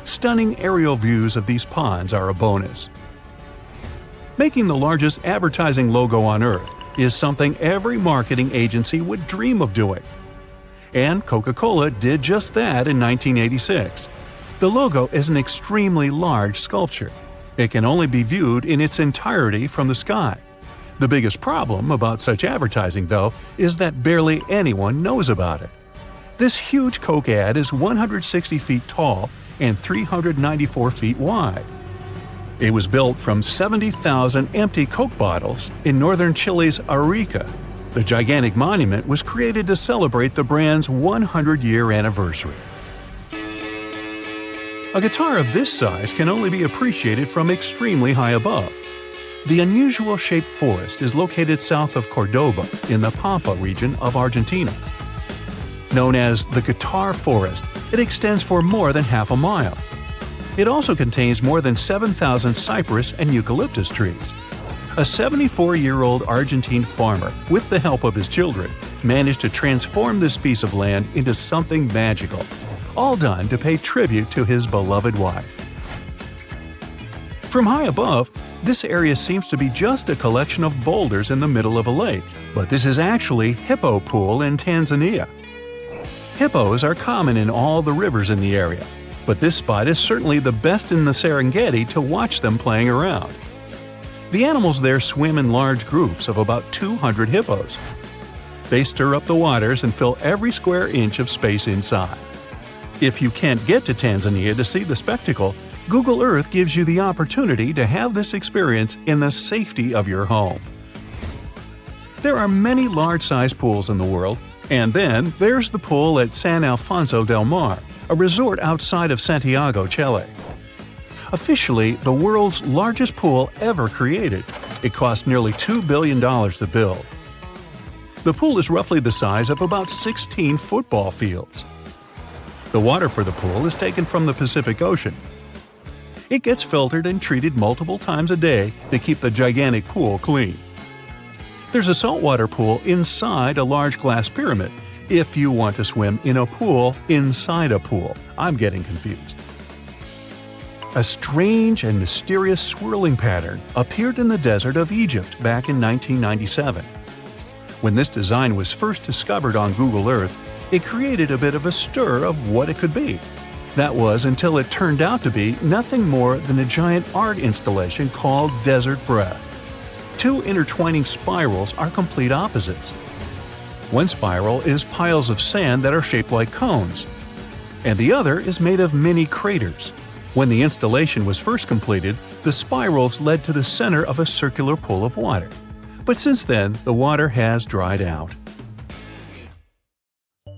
Stunning aerial views of these ponds are a bonus. Making the largest advertising logo on Earth is something every marketing agency would dream of doing. And Coca-Cola did just that in 1986. The logo is an extremely large sculpture. It can only be viewed in its entirety from the sky. The biggest problem about such advertising, though, is that barely anyone knows about it. This huge Coke ad is 160 feet tall and 394 feet wide. It was built from 70,000 empty Coke bottles in northern Chile's Arica. The gigantic monument was created to celebrate the brand's 100-year anniversary. A guitar of this size can only be appreciated from extremely high above. The unusual-shaped forest is located south of Cordoba in the Pampa region of Argentina. Known as the Guitar Forest, it extends for more than half a mile. It also contains more than 7,000 cypress and eucalyptus trees. A 74-year-old Argentine farmer, with the help of his children, managed to transform this piece of land into something magical, all done to pay tribute to his beloved wife. From high above, this area seems to be just a collection of boulders in the middle of a lake, but this is actually Hippo Pool in Tanzania. Hippos are common in all the rivers in the area, but this spot is certainly the best in the Serengeti to watch them playing around. The animals there swim in large groups of about 200 hippos. They stir up the waters and fill every square inch of space inside. If you can't get to Tanzania to see the spectacle, Google Earth gives you the opportunity to have this experience in the safety of your home. There are many large-sized pools in the world, and then there's the pool at San Alfonso del Mar, a resort outside of Santiago, Chile. Officially, the world's largest pool ever created. It cost nearly $2 billion to build. The pool is roughly the size of about 16 football fields. The water for the pool is taken from the Pacific Ocean. It gets filtered and treated multiple times a day to keep the gigantic pool clean. There's a saltwater pool inside a large glass pyramid, if you want to swim in a pool inside a pool. I'm getting confused. A strange and mysterious swirling pattern appeared in the desert of Egypt back in 1997. When this design was first discovered on Google Earth, it created a bit of a stir of what it could be. That was until it turned out to be nothing more than a giant art installation called Desert Breath. Two intertwining spirals are complete opposites. One spiral is piles of sand that are shaped like cones, and the other is made of mini craters. When the installation was first completed, the spirals led to the center of a circular pool of water. But since then, the water has dried out.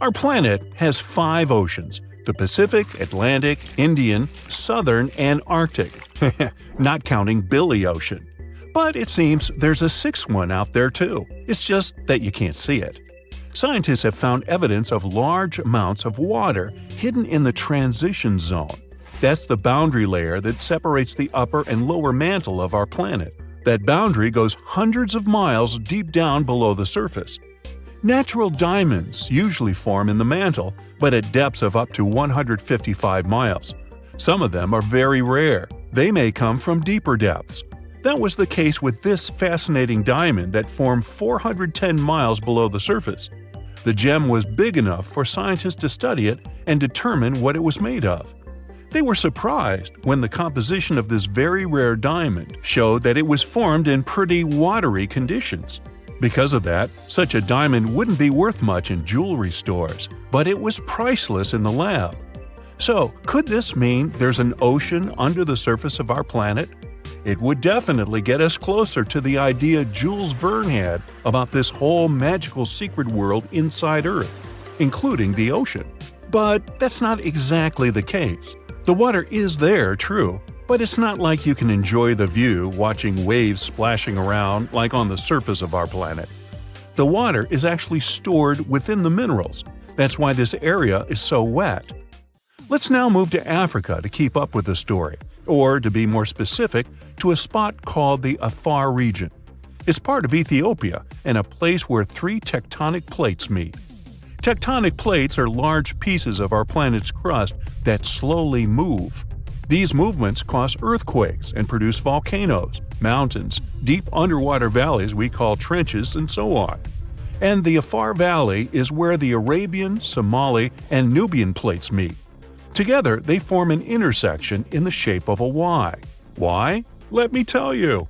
Our planet has 5 oceans: the Pacific, Atlantic, Indian, Southern, and Arctic, not counting Billy Ocean. But it seems there's a 6th one out there too. It's just that you can't see it. Scientists have found evidence of large amounts of water hidden in the transition zone. That's the boundary layer that separates the upper and lower mantle of our planet. That boundary goes hundreds of miles deep down below the surface. Natural diamonds usually form in the mantle, but at depths of up to 155 miles. Some of them are very rare. They may come from deeper depths. That was the case with this fascinating diamond that formed 410 miles below the surface. The gem was big enough for scientists to study it and determine what it was made of. They were surprised when the composition of this very rare diamond showed that it was formed in pretty watery conditions. Because of that, such a diamond wouldn't be worth much in jewelry stores, but it was priceless in the lab. So, could this mean there's an ocean under the surface of our planet? It would definitely get us closer to the idea Jules Verne had about this whole magical secret world inside Earth, including the ocean. But that's not exactly the case. The water is there, true, but it's not like you can enjoy the view watching waves splashing around like on the surface of our planet. The water is actually stored within the minerals. That's why this area is so wet. Let's now move to Africa to keep up with the story, or to be more specific, to a spot called the Afar region. It's part of Ethiopia and a place where 3 tectonic plates meet. Tectonic plates are large pieces of our planet's crust that slowly move. These movements cause earthquakes and produce volcanoes, mountains, deep underwater valleys we call trenches, and so on. And the Afar Valley is where the Arabian, Somali, and Nubian plates meet. Together, they form an intersection in the shape of a Y. Why? Let me tell you.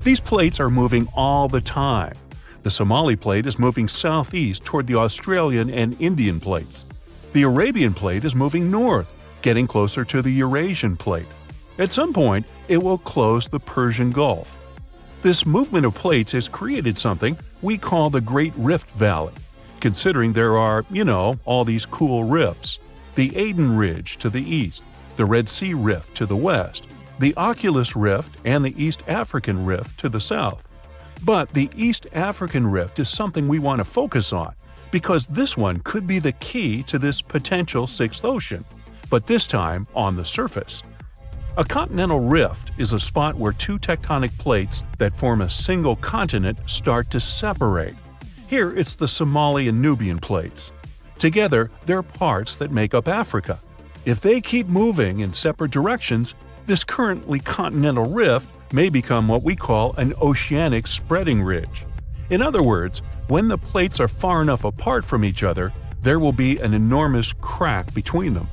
These plates are moving all the time. The Somali plate is moving southeast toward the Australian and Indian plates. The Arabian plate is moving north, getting closer to the Eurasian plate. At some point, it will close the Persian Gulf. This movement of plates has created something we call the Great Rift Valley, considering there are, all these cool rifts. The Aden Ridge to the east, the Red Sea Rift to the west, the Oculus Rift and the East African Rift to the south. But the East African Rift is something we want to focus on, because this one could be the key to this potential 6th ocean, but this time on the surface. A continental rift is a spot where 2 tectonic plates that form a single continent start to separate. Here it's the Somali and Nubian plates. Together, they're parts that make up Africa. If they keep moving in separate directions, this currently continental rift may become what we call an oceanic spreading ridge. In other words, when the plates are far enough apart from each other, there will be an enormous crack between them.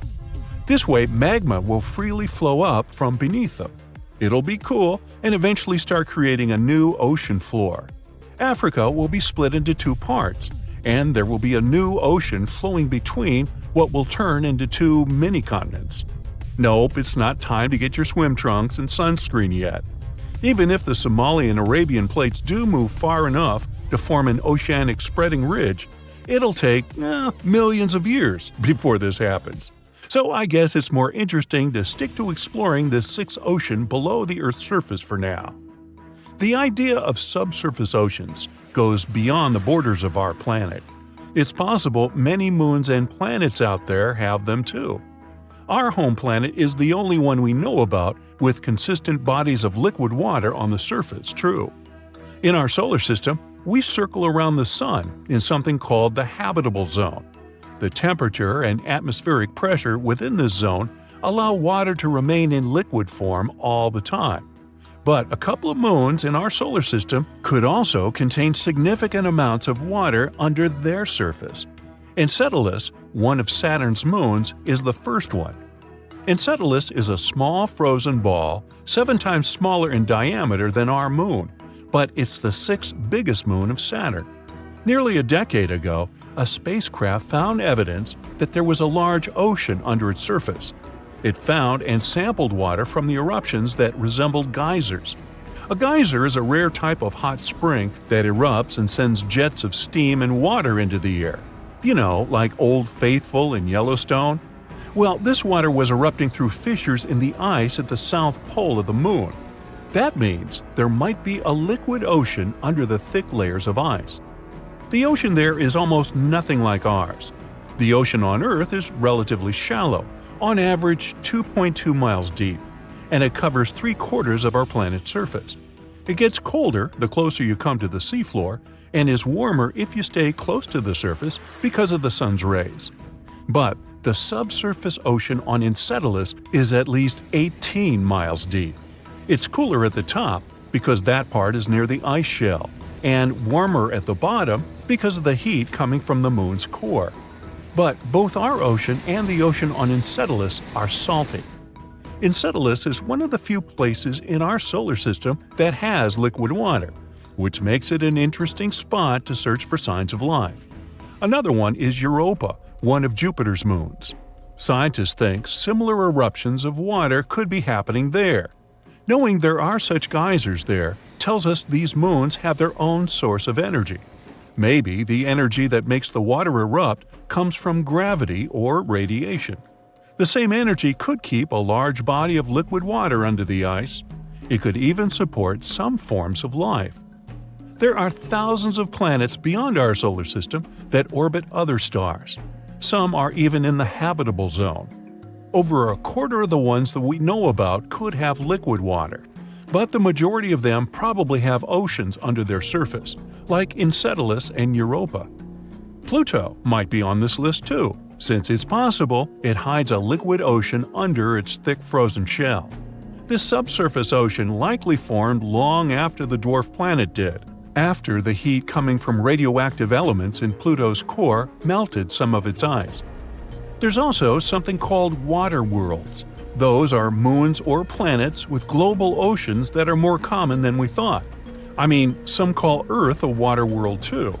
This way, magma will freely flow up from beneath them. It'll be cool and eventually start creating a new ocean floor. Africa will be split into 2 parts, and there will be a new ocean flowing between what will turn into 2 mini-continents. Nope, it's not time to get your swim trunks and sunscreen yet. Even if the Somali and Arabian plates do move far enough to form an oceanic spreading ridge, it'll take millions of years before this happens. So I guess it's more interesting to stick to exploring this 6th ocean below the Earth's surface for now. The idea of subsurface oceans goes beyond the borders of our planet. It's possible many moons and planets out there have them too. Our home planet is the only one we know about with consistent bodies of liquid water on the surface, true. In our solar system, we circle around the Sun in something called the habitable zone. The temperature and atmospheric pressure within this zone allow water to remain in liquid form all the time. But a couple of moons in our solar system could also contain significant amounts of water under their surface. Enceladus, one of Saturn's moons, is the first one. Enceladus is a small frozen ball, 7 times smaller in diameter than our moon, but it's the 6th biggest moon of Saturn. Nearly a decade ago, a spacecraft found evidence that there was a large ocean under its surface. It found and sampled water from the eruptions that resembled geysers. A geyser is a rare type of hot spring that erupts and sends jets of steam and water into the air. You know, like Old Faithful in Yellowstone? Well, this water was erupting through fissures in the ice at the south pole of the moon. That means there might be a liquid ocean under the thick layers of ice. The ocean there is almost nothing like ours. The ocean on Earth is relatively shallow, on average 2.2 miles deep, and it covers 3/4 of our planet's surface. It gets colder the closer you come to the seafloor, and is warmer if you stay close to the surface because of the sun's rays. But the subsurface ocean on Enceladus is at least 18 miles deep. It's cooler at the top because that part is near the ice shell, and warmer at the bottom because of the heat coming from the moon's core. But both our ocean and the ocean on Enceladus are salty. Enceladus is one of the few places in our solar system that has liquid water, which makes it an interesting spot to search for signs of life. Another one is Europa, one of Jupiter's moons. Scientists think similar eruptions of water could be happening there. Knowing there are such geysers there tells us these moons have their own source of energy. Maybe the energy that makes the water erupt comes from gravity or radiation. The same energy could keep a large body of liquid water under the ice. It could even support some forms of life. There are thousands of planets beyond our solar system that orbit other stars. Some are even in the habitable zone. Over a quarter of the ones that we know about could have liquid water, but the majority of them probably have oceans under their surface, like Enceladus and Europa. Pluto might be on this list too, since it's possible it hides a liquid ocean under its thick frozen shell. This subsurface ocean likely formed long after the dwarf planet did, after the heat coming from radioactive elements in Pluto's core melted some of its ice. There's also something called water worlds. Those are moons or planets with global oceans that are more common than we thought. I mean, some call Earth a water world too.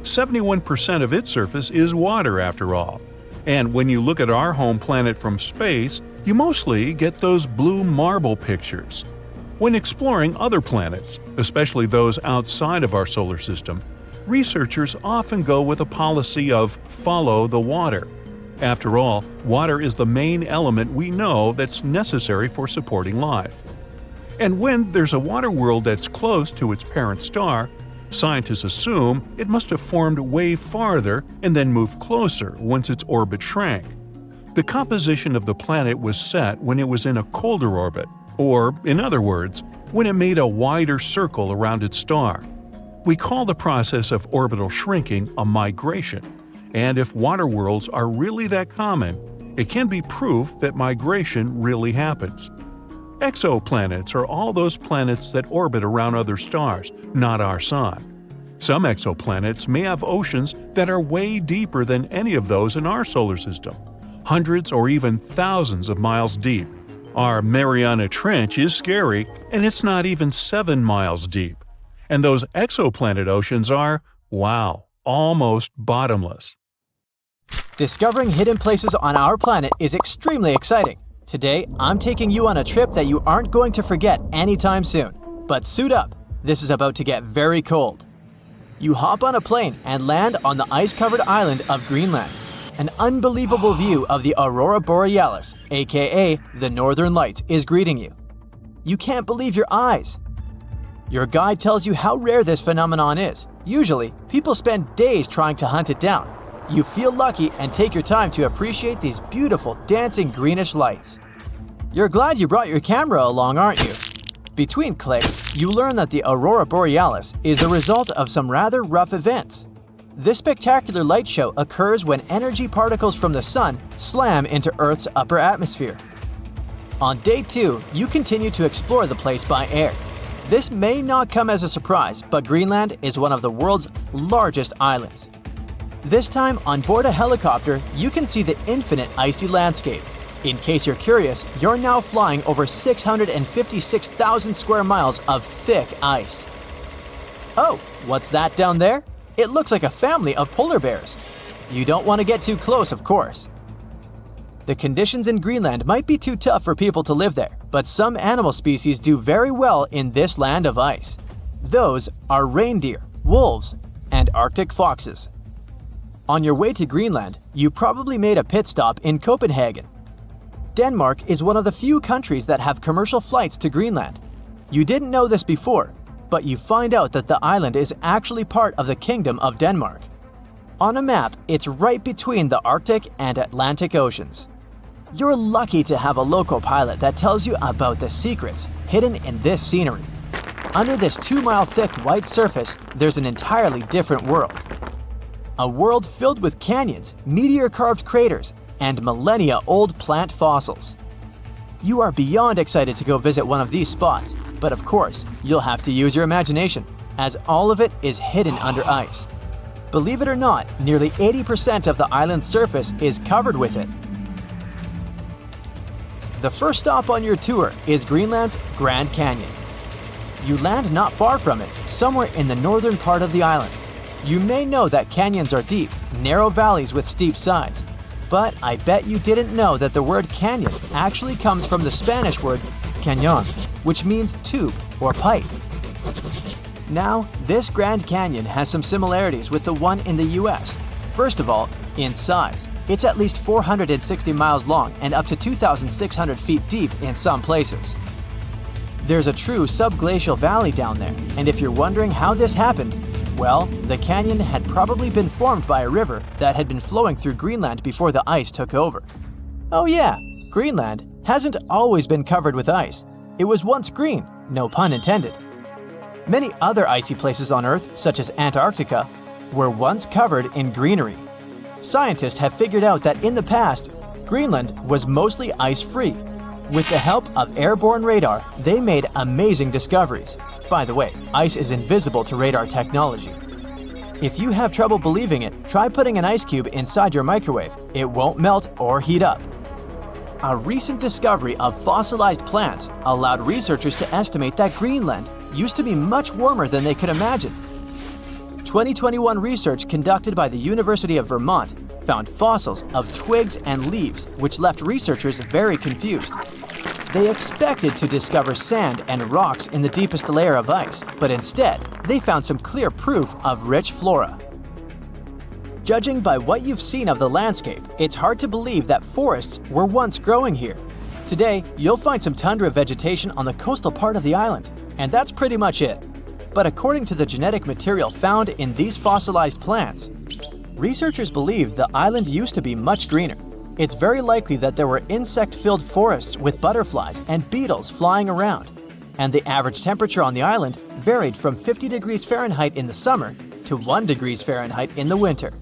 71% of its surface is water after all. And when you look at our home planet from space, you mostly get those blue marble pictures. When exploring other planets, especially those outside of our solar system, researchers often go with a policy of follow the water. After all, water is the main element we know that's necessary for supporting life. And when there's a water world that's close to its parent star, scientists assume it must have formed way farther and then moved closer once its orbit shrank. The composition of the planet was set when it was in a colder orbit, or, in other words, when it made a wider circle around its star. We call the process of orbital shrinking a migration, and if water worlds are really that common, it can be proof that migration really happens. Exoplanets are all those planets that orbit around other stars, not our Sun. Some exoplanets may have oceans that are way deeper than any of those in our solar system, hundreds or even thousands of miles deep. Our Mariana Trench is scary, and it's not even 7 miles deep. And those exoplanet oceans are, wow, almost bottomless. Discovering hidden places on our planet is extremely exciting. Today, I'm taking you on a trip that you aren't going to forget anytime soon. But suit up, this is about to get very cold. You hop on a plane and land on the ice-covered island of Greenland. An unbelievable view of the Aurora Borealis, aka the Northern Lights, is greeting you. You can't believe your eyes. Your guide tells you how rare this phenomenon is. Usually, people spend days trying to hunt it down. You feel lucky and take your time to appreciate these beautiful dancing greenish lights. You're glad you brought your camera along, aren't you? Between clicks, you learn that the Aurora Borealis is the result of some rather rough events. This spectacular light show occurs when energy particles from the sun slam into Earth's upper atmosphere. On day 2, you continue to explore the place by air. This may not come as a surprise, but Greenland is one of the world's largest islands. This time, on board a helicopter, you can see the infinite icy landscape. In case you're curious, you're now flying over 656,000 square miles of thick ice. Oh, what's that down there? It looks like a family of polar bears. You don't want to get too close, of course. The conditions in Greenland might be too tough for people to live there, but some animal species do very well in this land of ice. Those are reindeer, wolves, and Arctic foxes. On your way to Greenland, you probably made a pit stop in Copenhagen. Denmark is one of the few countries that have commercial flights to Greenland. You didn't know this before, but you find out that the island is actually part of the Kingdom of Denmark. On a map, it's right between the Arctic and Atlantic Oceans. You're lucky to have a local pilot that tells you about the secrets hidden in this scenery. Under this 2-mile thick white surface, there's an entirely different world. A world filled with canyons, meteor-carved craters, and millennia-old plant fossils. You are beyond excited to go visit one of these spots, but of course, you'll have to use your imagination, as all of it is hidden under ice. Believe it or not, nearly 80% of the island's surface is covered with it. The first stop on your tour is Greenland's Grand Canyon. You land not far from it, somewhere in the northern part of the island. You may know that canyons are deep, narrow valleys with steep sides, but I bet you didn't know that the word canyon actually comes from the Spanish word cañón, which means tube or pipe. Now, this Grand Canyon has some similarities with the one in the US. First of all, in size. It's at least 460 miles long and up to 2,600 feet deep in some places. There's a true subglacial valley down there, and if you're wondering how this happened, well, the canyon had probably been formed by a river that had been flowing through Greenland before the ice took over. Oh yeah, Greenland hasn't always been covered with ice. It was once green, no pun intended. Many other icy places on Earth, such as Antarctica, were once covered in greenery. Scientists have figured out that in the past, Greenland was mostly ice-free. With the help of airborne radar, they made amazing discoveries. By the way, ice is invisible to radar technology. If you have trouble believing it, try putting an ice cube inside your microwave. It won't melt or heat up. A recent discovery of fossilized plants allowed researchers to estimate that Greenland used to be much warmer than they could imagine. 2021 research conducted by the University of Vermont found fossils of twigs and leaves, which left researchers very confused. They expected to discover sand and rocks in the deepest layer of ice, but instead, they found some clear proof of rich flora. Judging by what you've seen of the landscape, it's hard to believe that forests were once growing here. Today, you'll find some tundra vegetation on the coastal part of the island, and that's pretty much it. But according to the genetic material found in these fossilized plants, researchers believe the island used to be much greener. It's very likely that there were insect-filled forests with butterflies and beetles flying around, and the average temperature on the island varied from 50 degrees Fahrenheit in the summer to 1 degrees Fahrenheit in the winter.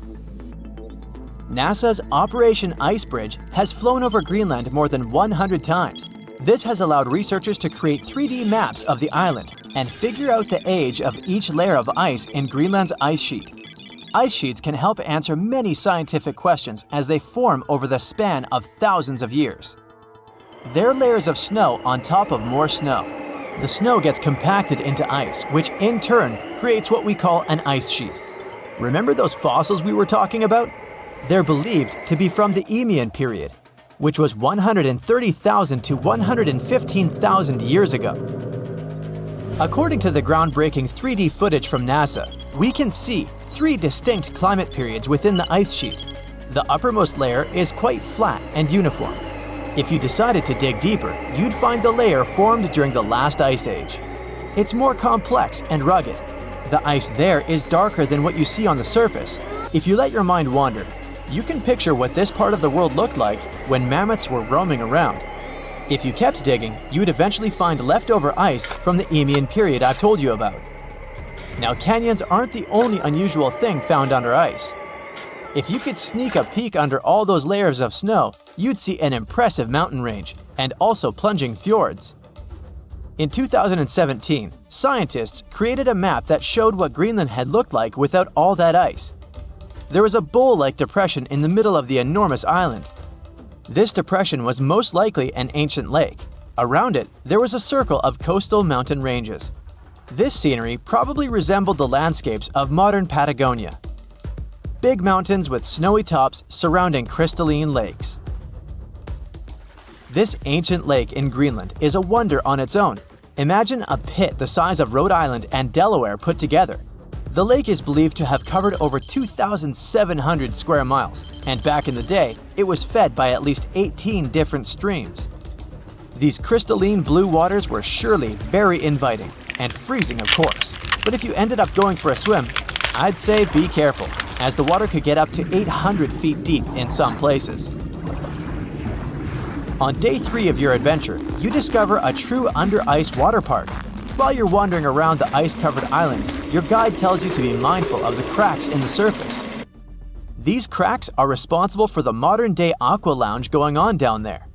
NASA's Operation Ice Bridge has flown over Greenland more than 100 times. This has allowed researchers to create 3D maps of the island and figure out the age of each layer of ice in Greenland's ice sheet. Ice sheets can help answer many scientific questions as they form over the span of thousands of years. They're layers of snow on top of more snow. The snow gets compacted into ice, which in turn creates what we call an ice sheet. Remember those fossils we were talking about? They're believed to be from the Eemian period, which was 130,000 to 115,000 years ago. According to the groundbreaking 3D footage from NASA, we can see 3 distinct climate periods within the ice sheet. The uppermost layer is quite flat and uniform. If you decided to dig deeper, you'd find the layer formed during the last ice age. It's more complex and rugged. The ice there is darker than what you see on the surface. If you let your mind wander, you can picture what this part of the world looked like when mammoths were roaming around. If you kept digging, you'd eventually find leftover ice from the Eemian period I've told you about. Now, canyons aren't the only unusual thing found under ice. If you could sneak a peek under all those layers of snow, you'd see an impressive mountain range and also plunging fjords. In 2017, scientists created a map that showed what Greenland had looked like without all that ice. There was a bowl-like depression in the middle of the enormous island. This depression was most likely an ancient lake. Around it, there was a circle of coastal mountain ranges. This scenery probably resembled the landscapes of modern Patagonia. Big mountains with snowy tops surrounding crystalline lakes. This ancient lake in Greenland is a wonder on its own. Imagine a pit the size of Rhode Island and Delaware put together. The lake is believed to have covered over 2,700 square miles, and back in the day, it was fed by at least 18 different streams. These crystalline blue waters were surely very inviting, and freezing of course. But if you ended up going for a swim, I'd say be careful, as the water could get up to 800 feet deep in some places. On day 3 of your adventure, you discover a true under-ice water park. While you're wandering around the ice-covered island, your guide tells you to be mindful of the cracks in the surface. These cracks are responsible for the modern-day aqua lounge going on down there.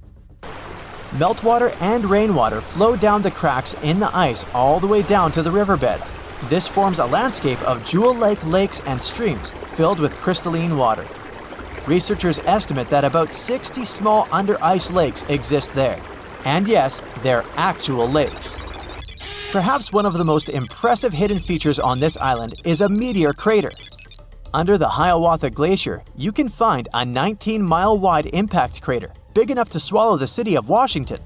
Meltwater and rainwater flow down the cracks in the ice all the way down to the riverbeds. This forms a landscape of jewel-like lakes and streams filled with crystalline water. Researchers estimate that about 60 small under-ice lakes exist there. And yes, they're actual lakes. Perhaps one of the most impressive hidden features on this island is a meteor crater. Under the Hiawatha Glacier, you can find a 19-mile-wide impact crater, big enough to swallow the city of Washington.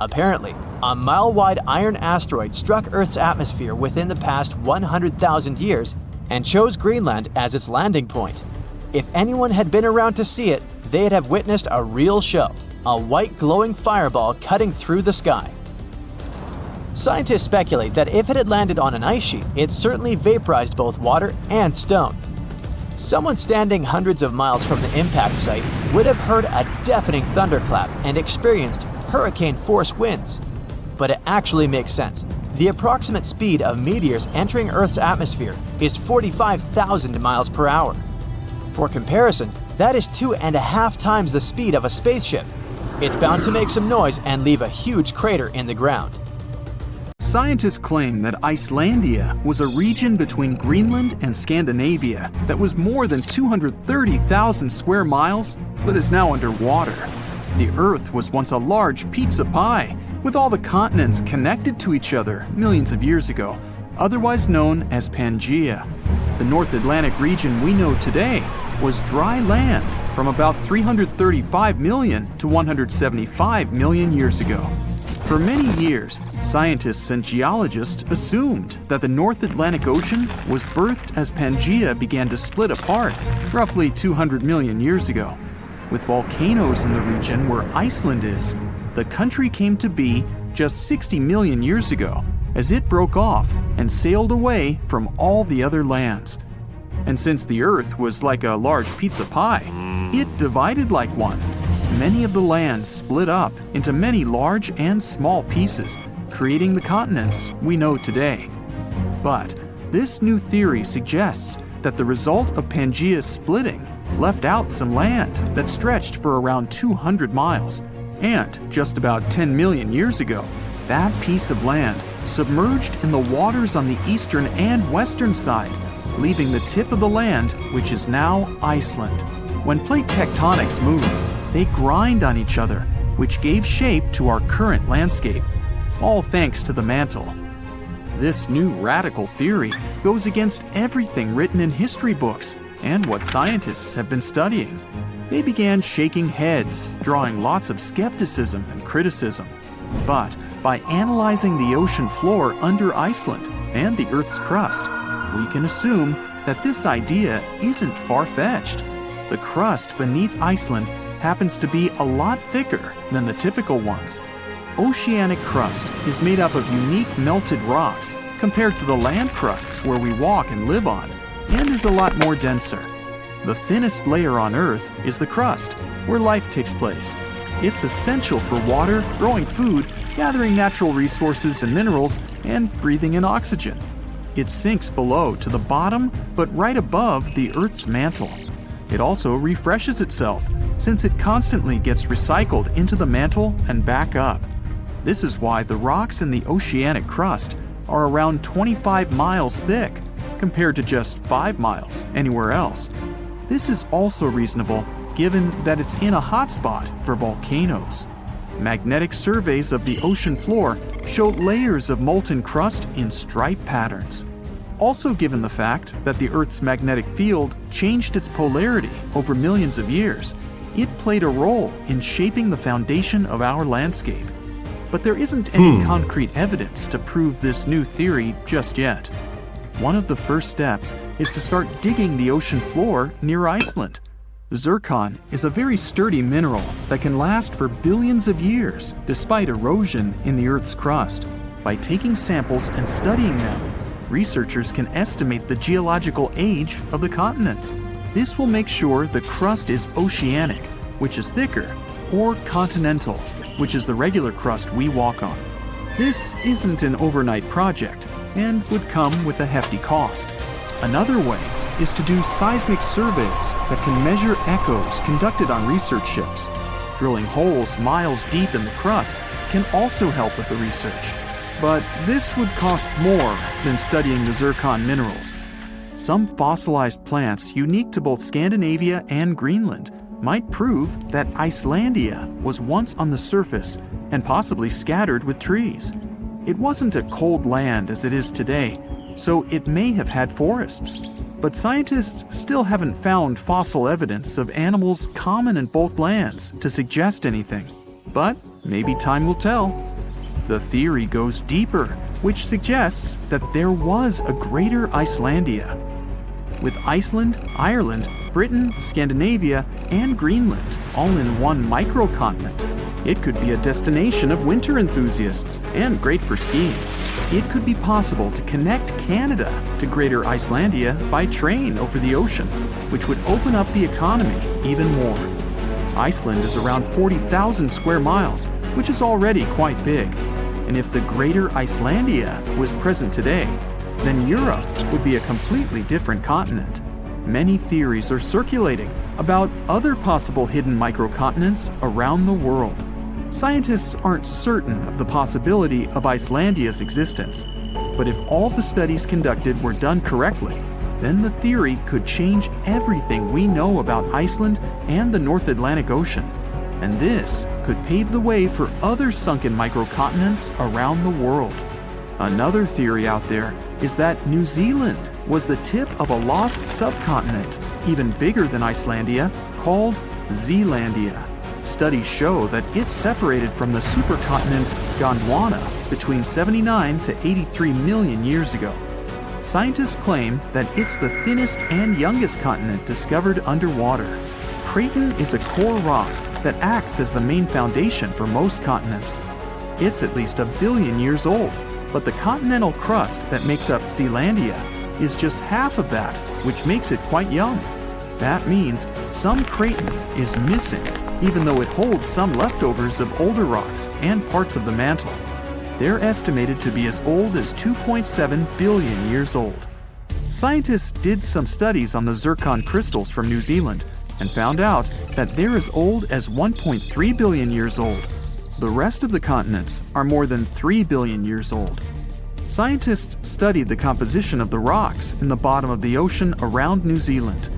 Apparently, a mile-wide iron asteroid struck Earth's atmosphere within the past 100,000 years and chose Greenland as its landing point. If anyone had been around to see it, they'd have witnessed a real show, a white glowing fireball cutting through the sky. Scientists speculate that if it had landed on an ice sheet, it certainly vaporized both water and stone. Someone standing hundreds of miles from the impact site would have heard a deafening thunderclap and experienced hurricane-force winds. But it actually makes sense. The approximate speed of meteors entering Earth's atmosphere is 45,000 miles per hour. For comparison, that is 2.5 times the speed of a spaceship. It's bound to make some noise and leave a huge crater in the ground. Scientists claim that Icelandia was a region between Greenland and Scandinavia that was more than 230,000 square miles, but is now underwater. The Earth was once a large pizza pie, with all the continents connected to each other millions of years ago, otherwise known as Pangaea. The North Atlantic region we know today was dry land from about 335 million to 175 million years ago. For many years, scientists and geologists assumed that the North Atlantic Ocean was birthed as Pangaea began to split apart roughly 200 million years ago. With volcanoes in the region where Iceland is, the country came to be just 60 million years ago as it broke off and sailed away from all the other lands. And since the Earth was like a large pizza pie, it divided like one. Many of the lands split up into many large and small pieces, creating the continents we know today. But this new theory suggests that the result of Pangaea's splitting left out some land that stretched for around 200 miles. And just about 10 million years ago, that piece of land submerged in the waters on the eastern and western side, leaving the tip of the land, which is now Iceland. When plate tectonics move, they grind on each other, which gave shape to our current landscape, all thanks to the mantle. This new radical theory goes against everything written in history books and what scientists have been studying. They began shaking heads, drawing lots of skepticism and criticism. But by analyzing the ocean floor under Iceland and the Earth's crust, we can assume that this idea isn't far-fetched. The crust beneath Iceland happens to be a lot thicker than the typical ones. Oceanic crust is made up of unique melted rocks compared to the land crusts where we walk and live on, and is a lot more denser. The thinnest layer on Earth is the crust, where life takes place. It's essential for water, growing food, gathering natural resources and minerals, and breathing in oxygen. It sinks below to the bottom, but right above the Earth's mantle. It also refreshes itself, since it constantly gets recycled into the mantle and back up. This is why the rocks in the oceanic crust are around 25 miles thick, compared to just 5 miles anywhere else. This is also reasonable given that it's in a hotspot for volcanoes. Magnetic surveys of the ocean floor show layers of molten crust in stripe patterns. Also, given the fact that the Earth's magnetic field changed its polarity over millions of years, it played a role in shaping the foundation of our landscape. But there isn't any concrete evidence to prove this new theory just yet. One of the first steps is to start digging the ocean floor near Iceland. Zircon is a very sturdy mineral that can last for billions of years despite erosion in the Earth's crust. By taking samples and studying them, researchers can estimate the geological age of the continents. This will make sure the crust is oceanic, which is thicker, or continental, which is the regular crust we walk on. This isn't an overnight project and would come with a hefty cost. Another way is to do seismic surveys that can measure echoes conducted on research ships. Drilling holes miles deep in the crust can also help with the research. But this would cost more than studying the zircon minerals. Some fossilized plants unique to both Scandinavia and Greenland might prove that Icelandia was once on the surface and possibly scattered with trees. It wasn't a cold land as it is today, so it may have had forests. But scientists still haven't found fossil evidence of animals common in both lands to suggest anything. But maybe time will tell. The theory goes deeper, which suggests that there was a greater Icelandia. With Iceland, Ireland, Britain, Scandinavia, and Greenland all in one microcontinent, it could be a destination of winter enthusiasts and great for skiing. It could be possible to connect Canada to Greater Icelandia by train over the ocean, which would open up the economy even more. Iceland is around 40,000 square miles, which is already quite big. And if the Greater Icelandia was present today, then Europe would be a completely different continent. Many theories are circulating about other possible hidden microcontinents around the world. Scientists aren't certain of the possibility of Icelandia's existence, but if all the studies conducted were done correctly, then the theory could change everything we know about Iceland and the North Atlantic Ocean. And this could pave the way for other sunken microcontinents around the world. Another theory out there is that New Zealand was the tip of a lost subcontinent, even bigger than Icelandia, called Zealandia. Studies show that it's separated from the supercontinent Gondwana between 79 to 83 million years ago. Scientists claim that it's the thinnest and youngest continent discovered underwater. Craton is a core rock that acts as the main foundation for most continents. It's at least 1 billion years old, but the continental crust that makes up Zealandia is just half of that, which makes it quite young. That means some Craton is missing, even though it holds some leftovers of older rocks and parts of the mantle. They're estimated to be as old as 2.7 billion years old. Scientists did some studies on the zircon crystals from New Zealand and found out that they're as old as 1.3 billion years old. The rest of the continents are more than 3 billion years old. Scientists studied the composition of the rocks in the bottom of the ocean around New Zealand.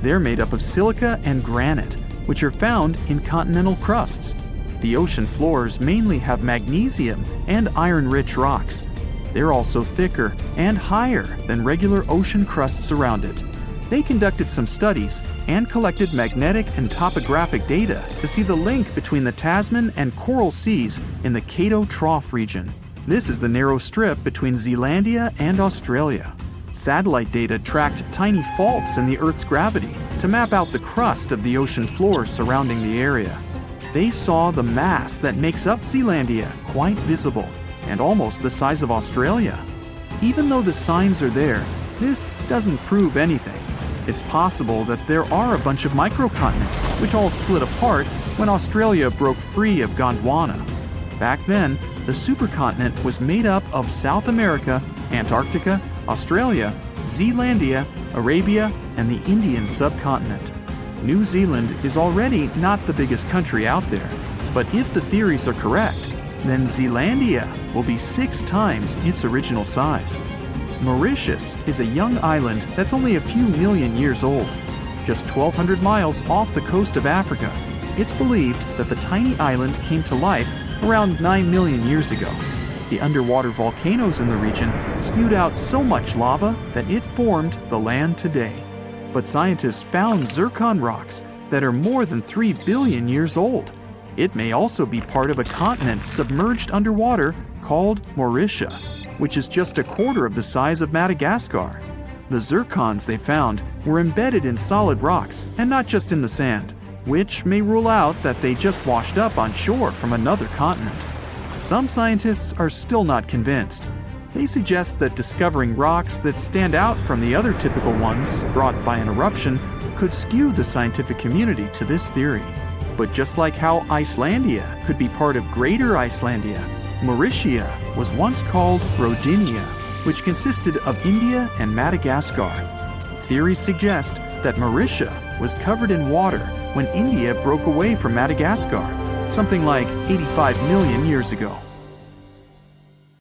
They're made up of silica and granite, which are found in continental crusts. The ocean floors mainly have magnesium and iron-rich rocks. They're also thicker and higher than regular ocean crusts around it. They conducted some studies and collected magnetic and topographic data to see the link between the Tasman and Coral Seas in the Cato Trough region. This is the narrow strip between Zealandia and Australia. Satellite data tracked tiny faults in the Earth's gravity to map out the crust of the ocean floor surrounding the area. They saw the mass that makes up Zealandia quite visible and almost the size of Australia. Even though the signs are there, this doesn't prove anything. It's possible that there are a bunch of microcontinents which all split apart when Australia broke free of Gondwana. Back then, the supercontinent was made up of South America, Antarctica, Australia, Zealandia, Arabia, and the Indian subcontinent. New Zealand is already not the biggest country out there, but if the theories are correct, then Zealandia will be 6 times its original size. Mauritius is a young island that's only a few million years old. Just 1,200 miles off the coast of Africa, it's believed that the tiny island came to life around 9 million years ago. The underwater volcanoes in the region spewed out so much lava that it formed the land today. But scientists found zircon rocks that are more than 3 billion years old. It may also be part of a continent submerged underwater called Mauritia. which is just a quarter of the size of Madagascar. The zircons they found were embedded in solid rocks and not just in the sand, which may rule out that they just washed up on shore from another continent. Some scientists are still not convinced. They suggest that discovering rocks that stand out from the other typical ones brought by an eruption could skew the scientific community to this theory. But just like how Icelandia could be part of Greater Icelandia, Mauritia was once called Rodinia, which consisted of India and Madagascar. Theories suggest that Mauritia was covered in water when India broke away from Madagascar, something like 85 million years ago.